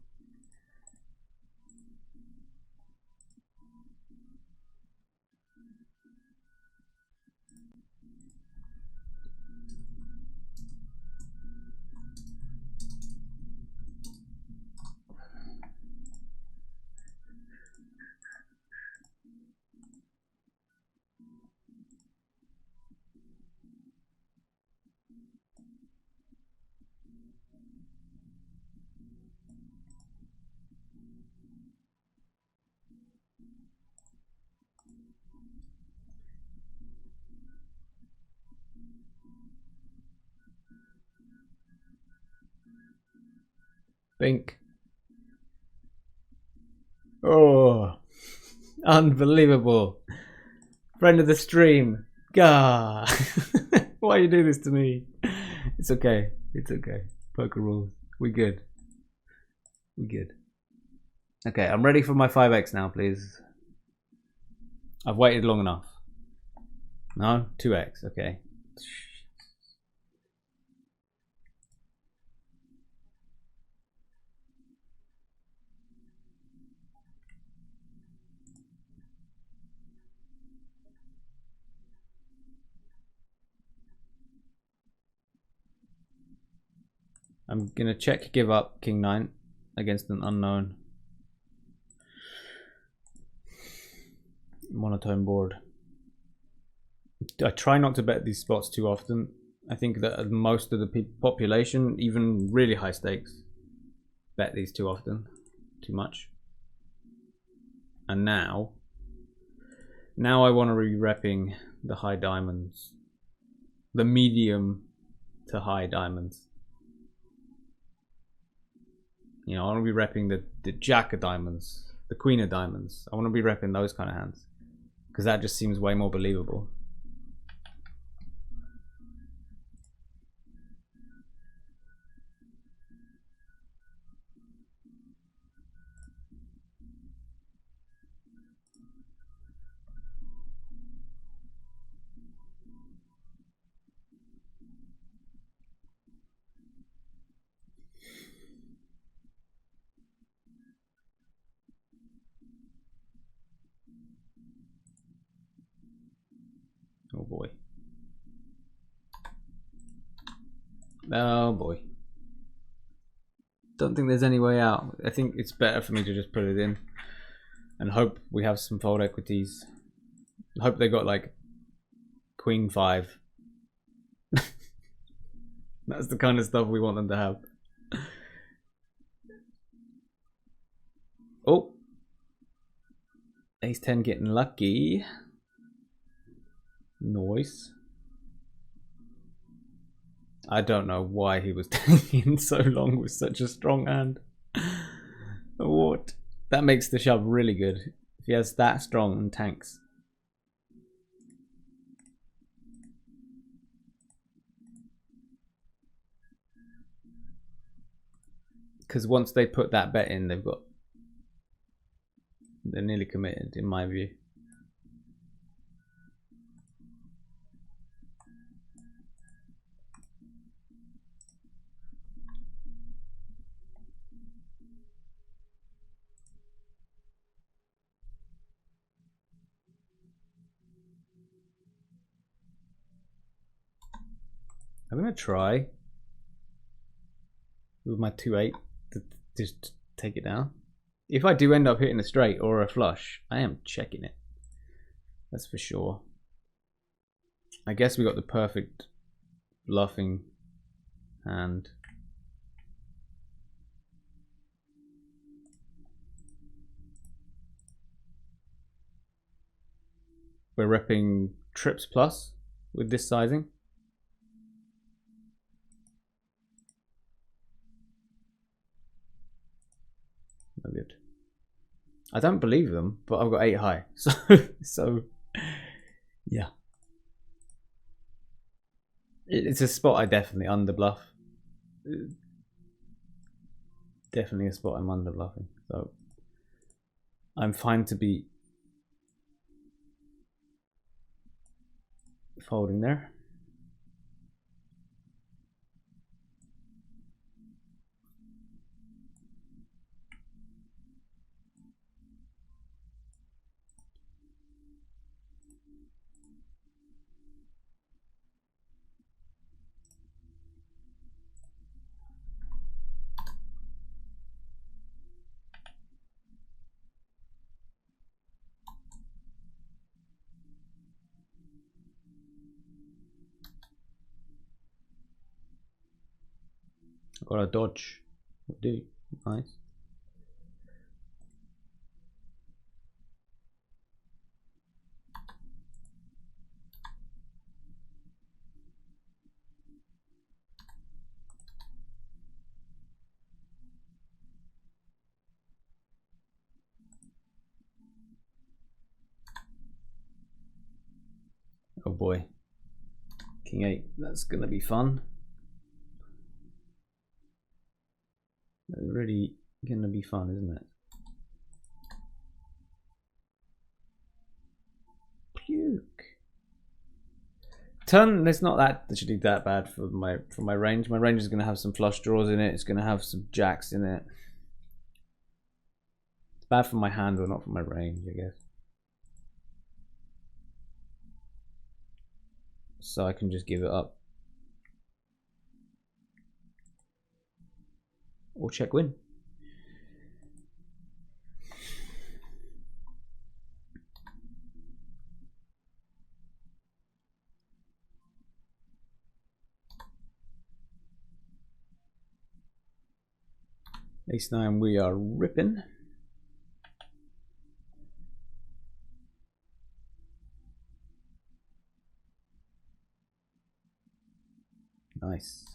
Bink. Oh, unbelievable. Friend of the stream. Gah. Why you do this to me? It's okay. It's okay. Poker rules. We good. We good. Okay, I'm ready for my 5x now, please. I've waited long enough. No? 2x. Okay. I'm gonna check give up king 9 against an unknown monotone board. I try not to bet these spots too often. I think that most of the population, even really high stakes, bet these too often, too much. And now I want to be repping the high diamonds, the medium to high diamonds. You know, I want to be repping the jack of diamonds, the queen of diamonds. I want to be repping those kind of hands because that just seems way more believable. Oh boy. Oh boy. Don't think there's any way out. I think it's better for me to just put it in and hope we have some fold equities. I hope they got like queen 5. That's the kind of stuff we want them to have. Oh. Ace 10 getting lucky. Noise. I don't know why he was taking so long with such a strong hand. What? That makes the shove really good. If he has that strong and tanks. Because once they put that bet in, they're nearly committed, in my view. I'm gonna try with my 2-8 to just take it down. If I do end up hitting a straight or a flush, I am checking it. That's for sure. I guess we got the perfect bluffing hand. We're repping trips plus with this sizing. No good. I don't believe them, but I've got 8 high. So yeah. It's a spot I definitely underbluff. Definitely a spot I'm underbluffing. So I'm fine to be folding there. I've got a dodge. Do nice. Oh boy. King 8. That's gonna be fun. That's really gonna be fun, isn't it? Puke. Turn. It's not that actually that bad for my range. My range is gonna have some flush draws in it. It's gonna have some jacks in it. It's bad for my hand, or not for my range, I guess. So I can just give it up. check win. Ace 9, we are ripping. Nice.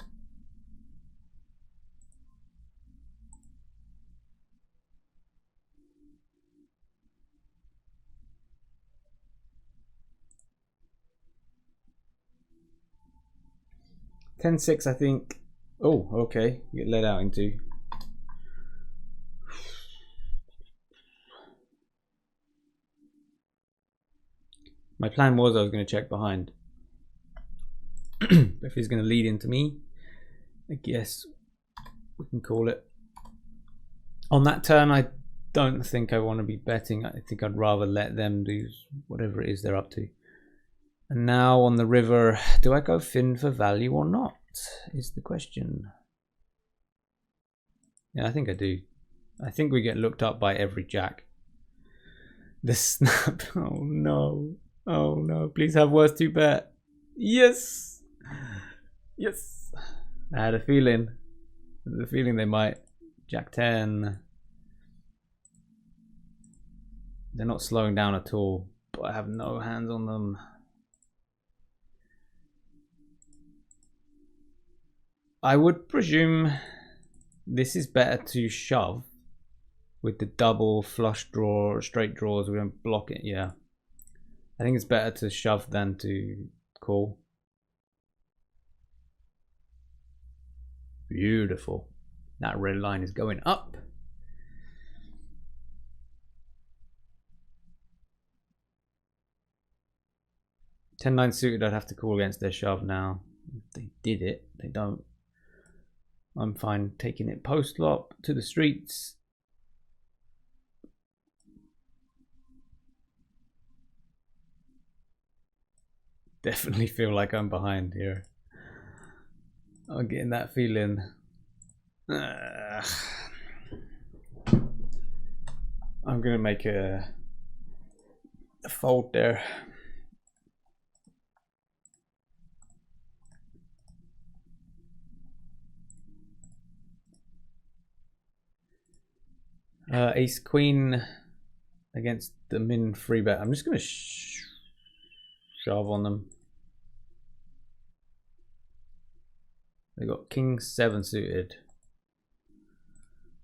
$10-6, I think. Oh, okay. Get let out into. My plan was I was going to check behind. If he's going to lead into me, I guess we can call it. On that turn, I don't think I want to be betting. I think I'd rather let them do whatever it is they're up to. And now on the river, do I go thin for value or not? Is the question. Yeah, I think I do. I think we get looked up by every jack. The snap. Oh no. Oh no. Please have worst two bet. Yes. Yes. I had a feeling. The feeling they might. Jack 10. They're not slowing down at all, but I have no hands on them. I would presume this is better to shove with the double flush draw, straight draws. We don't block it. Yeah, I think it's better to shove than to call. Beautiful. That red line is going up. $10-9 suited, I'd have to call against their shove now. If they did it, they don't. I'm fine taking it post-flop to the streets. Definitely feel like I'm behind here. I'm getting that feeling. I'm gonna make a fold there. Ace Queen against the min free bet. I'm just gonna shove on them. They got King 7 suited.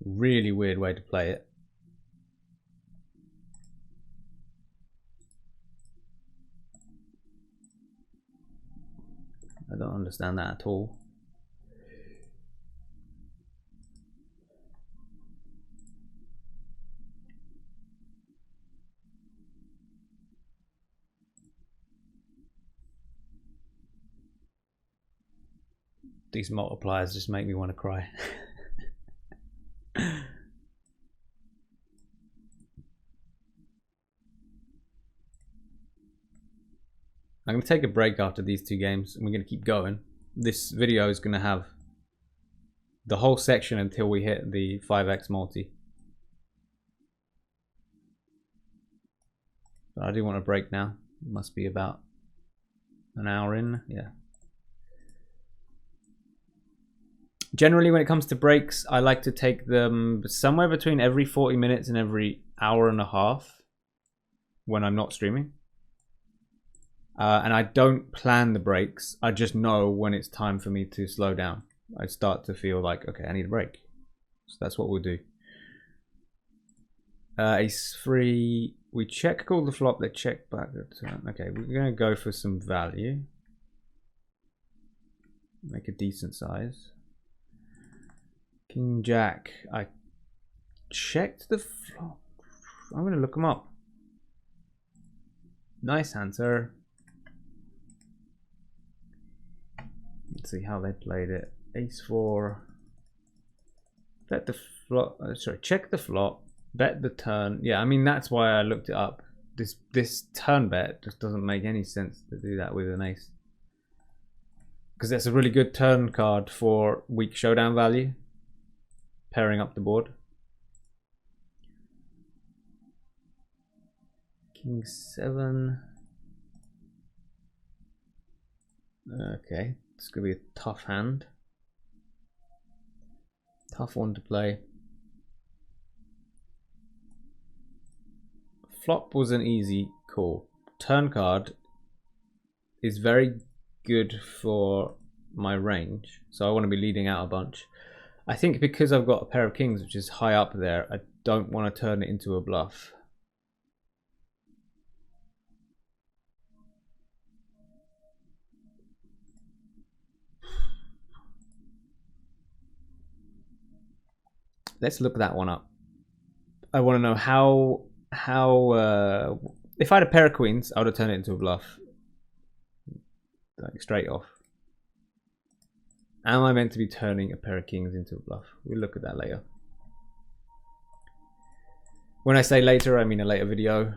Really weird way to play it. I don't understand that at all. These multipliers just make me want to cry. I'm going to take a break after these two games and we're going to keep going. This video is going to have the whole section until we hit the 5x multi. But I do want a break now. It must be about an hour in. Yeah. Generally, when it comes to breaks, I like to take them somewhere between every 40 minutes and every hour and a half when I'm not streaming. And I don't plan the breaks. I just know when it's time for me to slow down. I start to feel like, okay, I need a break. So that's what we'll do. Ace 3. We check call the flop. They check back the turn. Okay, we're going to go for some value. Make a decent size. King Jack. I checked the flop. I'm going to look them up. Nice answer. Let's see how they played it. Ace 4. Bet the flop. Sorry, check the flop. Bet the turn. Yeah, I mean that's why I looked it up. This turn bet just doesn't make any sense to do that with an ace. Because that's a really good turn card for weak showdown value. pairing up the board. King 7. Okay, it's gonna be a tough hand. Tough one to play. Flop was an easy call. Turn card is very good for my range, so I want to be leading out a bunch. I think because I've got a pair of kings which is high up there, I don't want to turn it into a bluff. Let's look that one up. I want to know how if I had a pair of queens, I would have turned it into a bluff, like straight off. Am I meant to be turning a pair of kings into a bluff? We'll look at that later. When I say later, I mean a later video.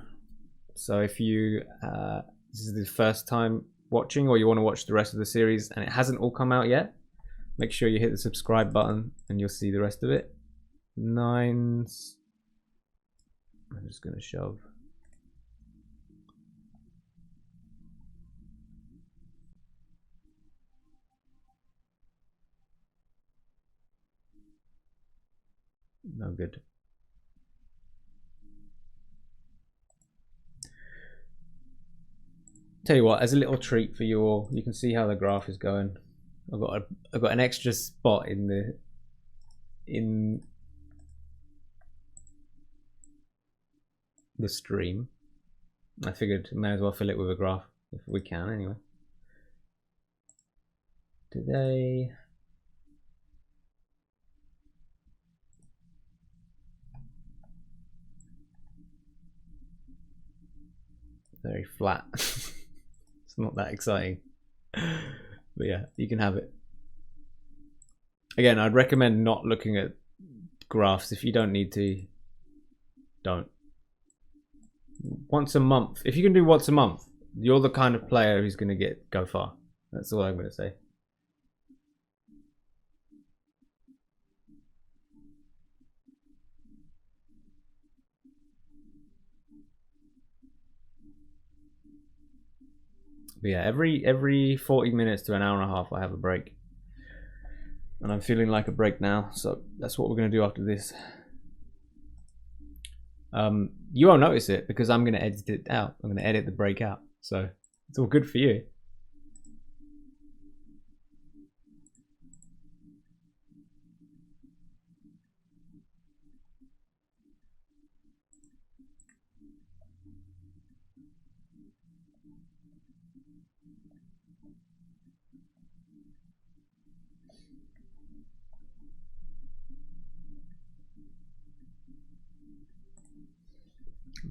So if you this is the first time watching, or you want to watch the rest of the series and it hasn't all come out yet, make sure you hit the subscribe button and you'll see the rest of it. 9s. I'm just gonna shove. No good. Tell you what, as a little treat for you all, you can see how the graph is going. I've got an extra spot in the stream. I figured may as well fill it with a graph if we can anyway. Today very flat. It's not that exciting, but yeah, you can have it. Again, I'd recommend not looking at graphs if you don't need to. Don't. Once a month, if you can do once a month, you're the kind of player who's going to go far. That's all I'm going to say. But yeah, every 40 minutes to an hour and a half I have a break, and I'm feeling like a break now, so that's what we're going to do after this. You won't notice it because I'm going to edit it out. I'm going to edit the break out, so it's all good for you.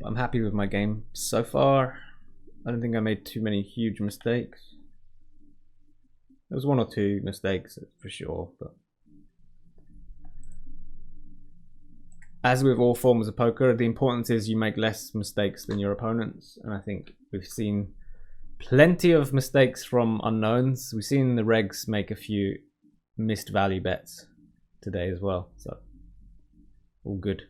But I'm happy with my game so far. I don't think I made too many huge mistakes. There was one or two mistakes for sure, but as with all forms of poker, the importance is you make less mistakes than your opponents, and I think we've seen plenty of mistakes from unknowns. We've seen the regs make a few missed value bets today as well, so all good.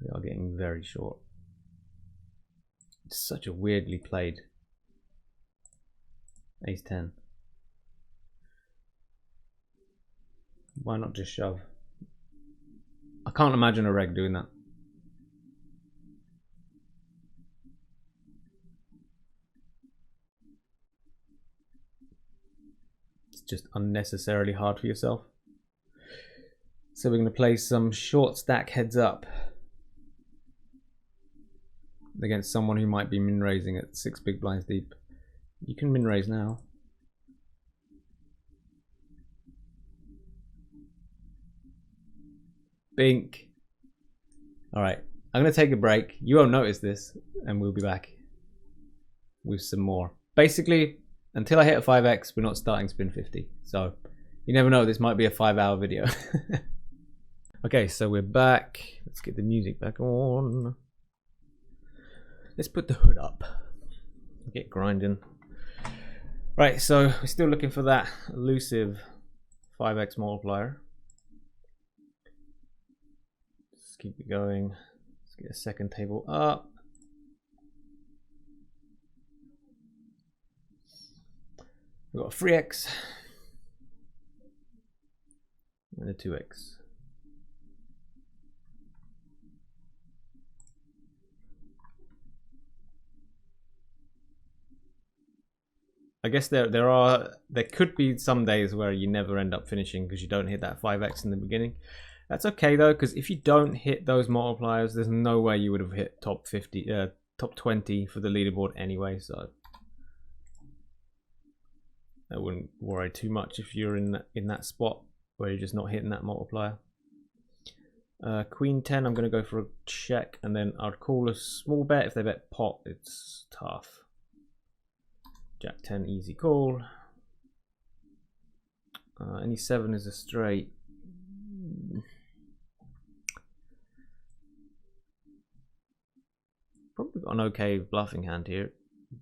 We are getting very short. It's such a weirdly played ace 10. Why not just shove? I can't imagine a reg doing that. It's just unnecessarily hard for yourself. So we're going to play some short stack heads up against someone who might be min raising at 6 big blinds deep. You can min raise now. Bink. Alright, I'm going to take a break. You won't notice this, and we'll be back with some more. Basically, until I hit a 5x, we're not starting spin 50. So you never know, this might be a 5-hour video. Okay, so we're back. Let's get the music back on. Let's put the hood up. Get grinding. Right, so we're still looking for that elusive 5x multiplier. Let's keep it going. Let's get a second table up. We've got a 3x and a 2x. I guess there could be some days where you never end up finishing because you don't hit that 5x in the beginning. That's okay though, because if you don't hit those multipliers, there's no way you would have hit top 20 for the leaderboard anyway. So I wouldn't worry too much if you're in that spot where you're just not hitting that multiplier. Queen 10, I'm going to go for a check, and then I'd call a small bet. If they bet pot, it's tough. Jack 10, easy call. Any 7 is a straight. Probably got an okay bluffing hand here.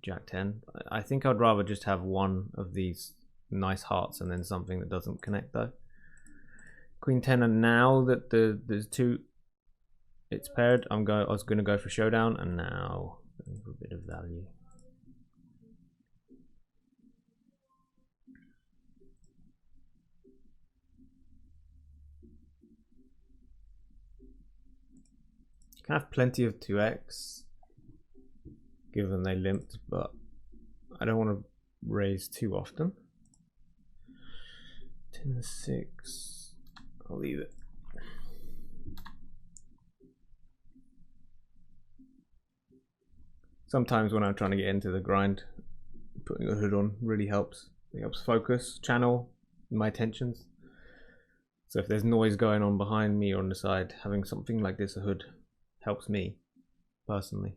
Jack 10. I think I'd rather just have one of these nice hearts and then something that doesn't connect though. Queen 10, and now that there's two, it's paired. I was going to go for showdown, and now a bit of value. Can have plenty of 2x, given they limped, but I don't want to raise too often. 10-6, I'll leave it. Sometimes when I'm trying to get into the grind, putting a hood on really helps. It helps focus, channel my attentions. So if there's noise going on behind me or on the side, having something like this, a hood, helps me personally.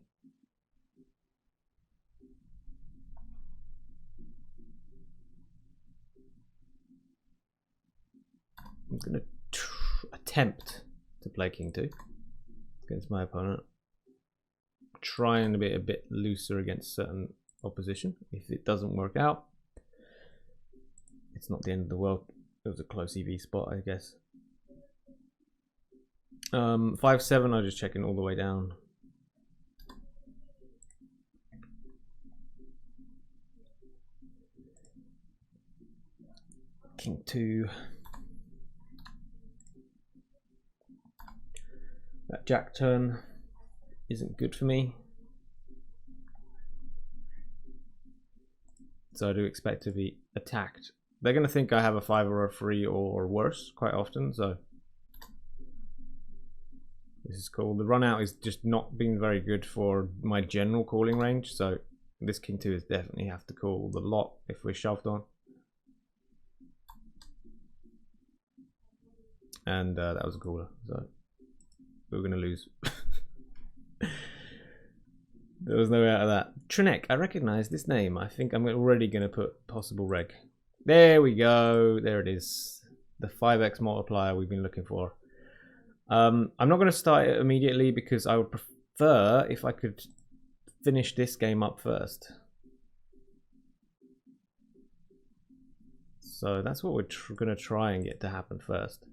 I'm going to attempt to play King 2 against my opponent. Trying to be a bit looser against certain opposition. If it doesn't work out, it's not the end of the world. It was a close EV spot, I guess. 5-7, I'm just checking all the way down. King 2. That jack turn isn't good for me. So I do expect to be attacked. They're going to think I have a 5 or a 3 or worse quite often, so this is cool. The run out is just not been very good for my general calling range, so this King 2 is definitely have to call the lot if we're shoved on. And that was a caller, so we're going to lose. There was no way out of that. Trinek, I recognize this name. I think I'm already going to put possible reg. There we go. There it is. The 5x multiplier we've been looking for. I'm not going to start it immediately because I would prefer if I could finish this game up first. So that's what we're going to try and get to happen first.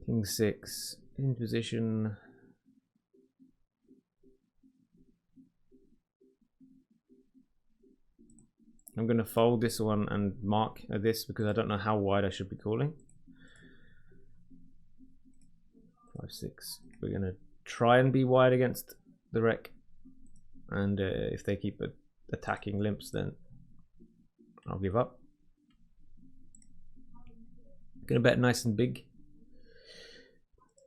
King 6 in position. I'm going to fold this one and mark this because I don't know how wide I should be calling. 5-6. We're going to try and be wide against the rec, and if they keep attacking limps, then I'll give up. Going to bet nice and big.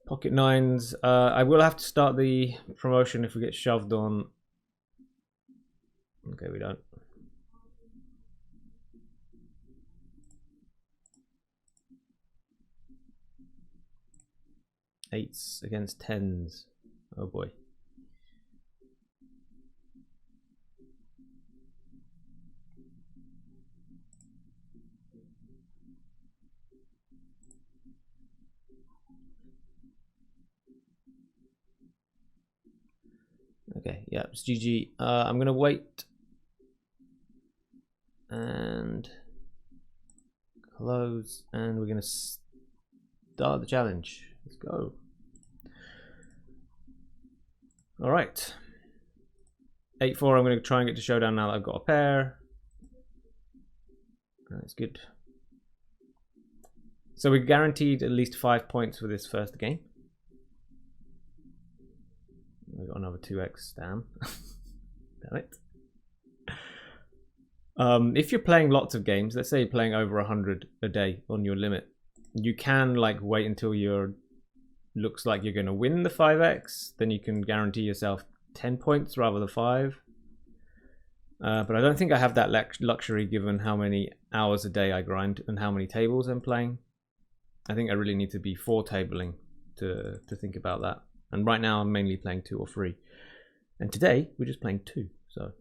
Pocket 9s. I will have to start the promotion if we get shoved on. Okay, we don't. Eights against 10s. Oh boy. Okay, yeah, it's GG. I'm gonna wait and close, and we're gonna start the challenge. Let's go. All right. 8-4. I'm gonna try and get to showdown now that I've got a pair. That's good. So we're guaranteed at least 5 points for this first game. We got another 2x. Damn. Damn it. If you're playing lots of games, let's say you're playing over 100 a day on your limit, you can like wait until you're looks like you're going to win the 5x, then you can guarantee yourself 10 points rather than 5. But I don't think I have that luxury given how many hours a day I grind and how many tables I'm playing. I think I really need to be 4 tabling to think about that. And right now I'm mainly playing 2 or 3. And today we're just playing 2. So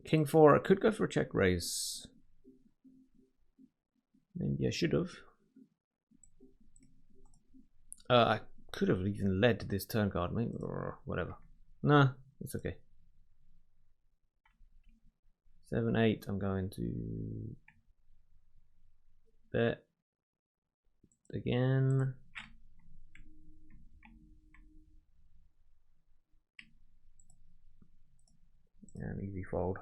King 4, I could go for a check raise. Maybe I should have. I could have even led this turn card, maybe, or whatever. Nah, it's okay. 7-8, I'm going to bet again. And easy fold.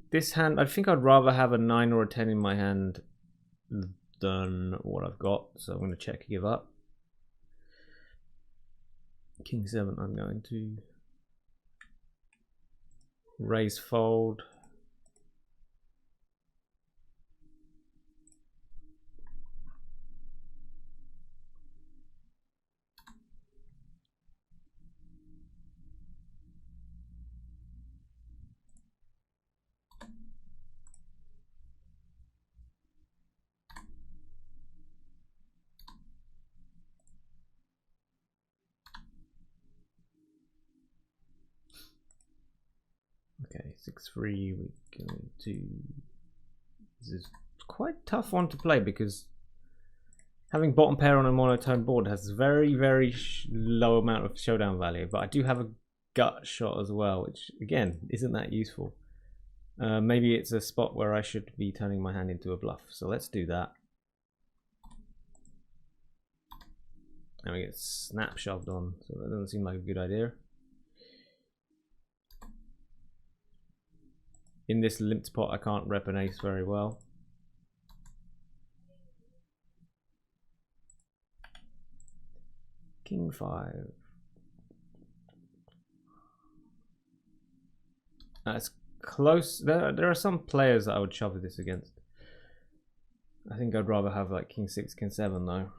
This hand, I think I'd rather have a 9 or a 10 in my hand than what I've got, so I'm going to check give up. King 7, I'm going to raise fold. Okay, 6-3, we're going to... This is quite a tough one to play because having bottom pair on a monotone board has very, very low amount of showdown value, but I do have a gut shot as well, which again isn't that useful. Maybe it's a spot where I should be turning my hand into a bluff, so let's do that. And we get snap shoved on, so that doesn't seem like a good idea. In this limped pot, I can't rep an ace very well. King 5. That's close. There are some players that I would shove this against. I think I'd rather have like King 6, King 7 though.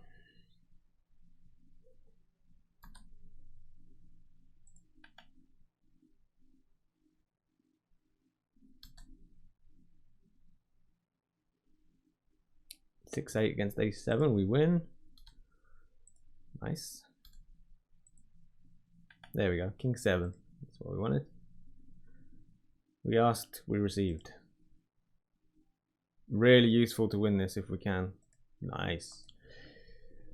Six 8 against ace 7, we win. Nice. There we go, King 7. That's what we wanted. We asked, we received. Really useful to win this if we can. Nice.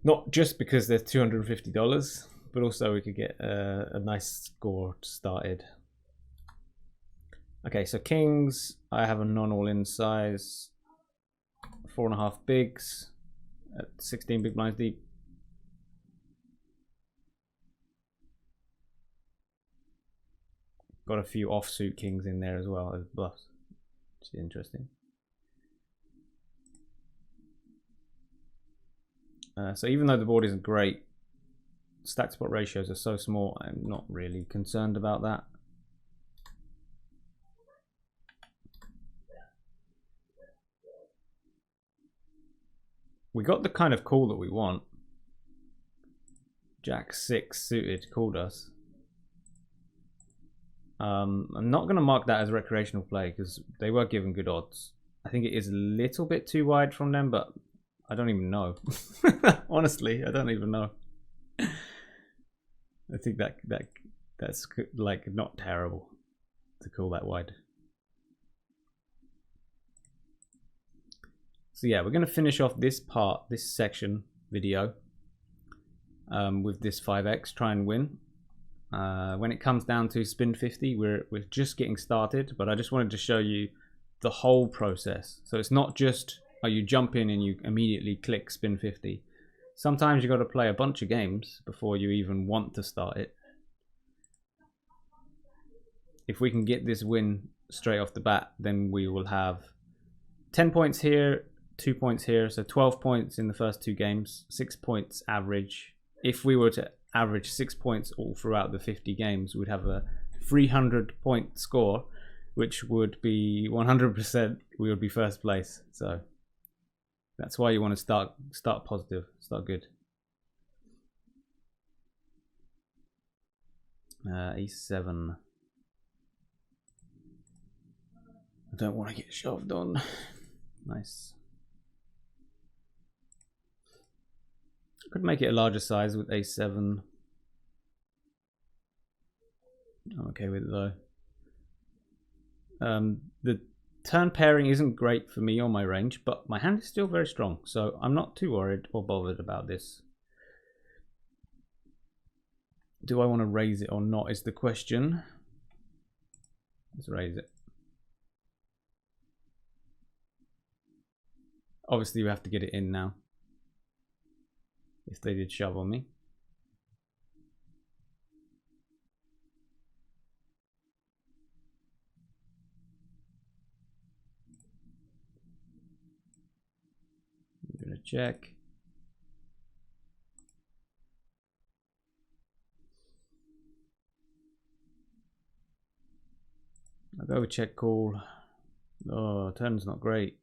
Not just because there's $250, but also we could get a nice score started. Okay, so kings, I have a non-all-in size. 4.5 bigs at 16 big blinds deep. Got a few offsuit kings in there as well as bluffs, which is interesting. So even though the board isn't great, stack spot ratios are so small, I'm not really concerned about that. We got the kind of call that we want. Jack 6 suited called us. I'm not going to mark that as recreational play because they were given good odds. I think it is a little bit too wide from them, but I don't even know. Honestly, I don't even know. I think that's like not terrible to call that wide. So yeah, we're going to finish off this section video with this 5x, try and win. When it comes down to spin 50, we're just getting started, but I just wanted to show you the whole process. So it's not just you jump in and you immediately click spin 50. Sometimes you got to play a bunch of games before you even want to start it. If we can get this win straight off the bat, then we will have 10 points here, 2 points here, so 12 points in the first 2 games, 6 points average. If we were to average 6 points all throughout the 50 games, we'd have a 300-point score, which would be 100%. We would be first place. So that's why you want to start positive, start good. E7. I don't want to get shoved on. Nice. Could make it a larger size with A7. I'm okay with it though. The turn pairing isn't great for me on my range, but my hand is still very strong, so I'm not too worried or bothered about this. Do I want to raise it or not is the question. Let's raise it. Obviously we have to get it in now, if they did shove on me. I'm gonna check. I'll go with check call. Oh, turn's not great.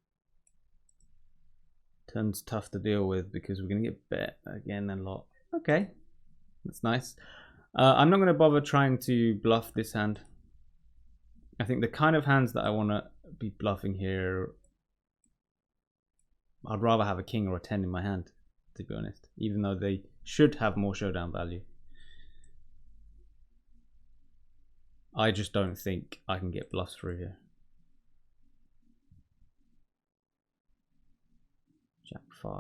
Turn's tough to deal with because we're going to get bet again a lot. Okay, that's nice. I'm not going to bother trying to bluff this hand. I think the kind of hands that I want to be bluffing here, I'd rather have a king or a 10 in my hand, to be honest, even though they should have more showdown value. I just don't think I can get bluffs through here. Jack 5.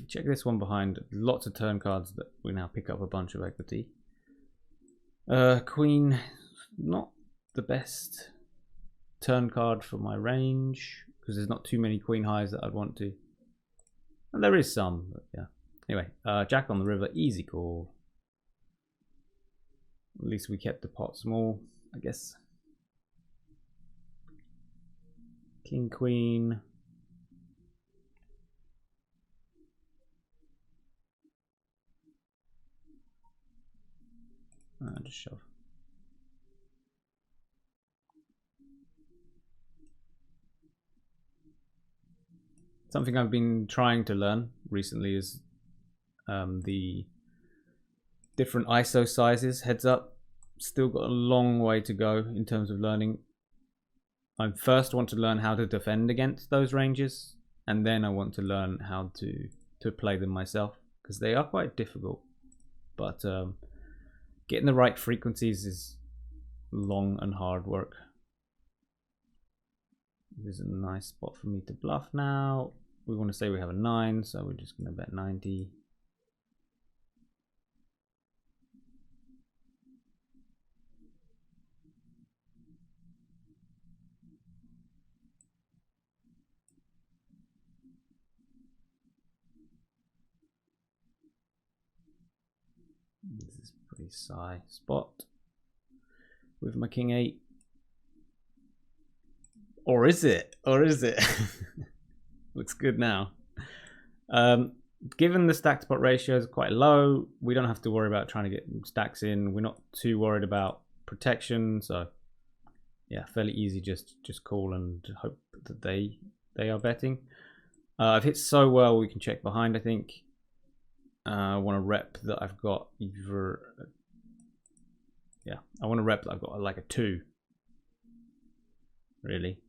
Check this one behind. Lots of turn cards that we now pick up a bunch of equity. Queen, not the best turn card for my range because there's not too many queen highs that I'd want to. And there is some, but yeah. Anyway, Jack on the river, easy call. At least we kept the pot small, I guess. King, queen. Just shove. Something I've been trying to learn recently is the different ISO sizes. Heads up, still got a long way to go in terms of learning. I first want to learn how to defend against those ranges, and then I want to learn how to play them myself, because they are quite difficult. But getting the right frequencies is long and hard work. This is a nice spot for me to bluff now. We want to say we have a 9, so we're just going to bet 90. This is a pretty sigh spot with my king 8. Or is it? Or is it? Looks good now. Given the stack spot ratio is quite low, we don't have to worry about trying to get stacks in. We're not too worried about protection, so yeah, fairly easy. Just call and hope that they are betting. I've hit so well we can check behind. I think I want to rep that I've got either. Yeah, I want to rep that I've got like a 2. Really.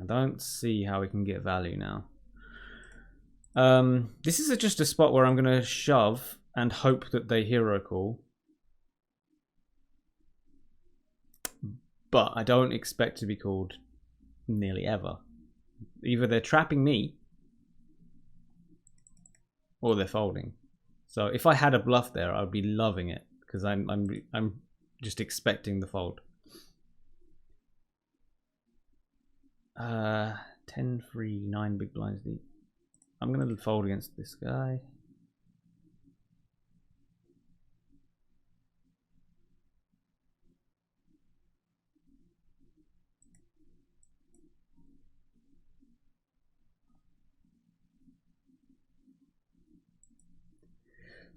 I don't see how we can get value now. This is just a spot where I'm going to shove and hope that they hero call. But I don't expect to be called nearly ever. Either they're trapping me or they're folding. So if I had a bluff there, I'd be loving it because I'm just expecting the fold. 10, 3, 9 big blinds deep. I'm gonna fold against this guy.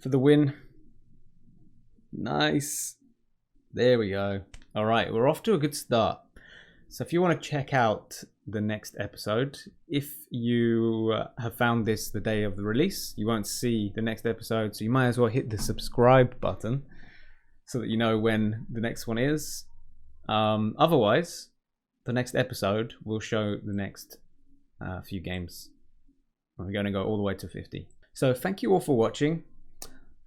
For the win. Nice. There we go. All right, we're off to a good start. So if you want to check out the next episode, if you have found this the day of the release, you won't see the next episode, so you might as well hit the subscribe button so that you know when the next one is. Otherwise, the next episode will show the next few games. We're going to go all the way to 50. So thank you all for watching.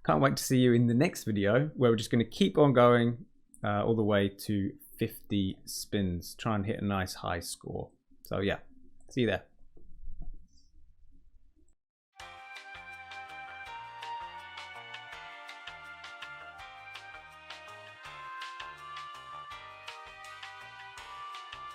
Can't wait to see you in the next video where we're just going to keep on going all the way to 50 spins. Try and hit a nice high score. So yeah, see you there.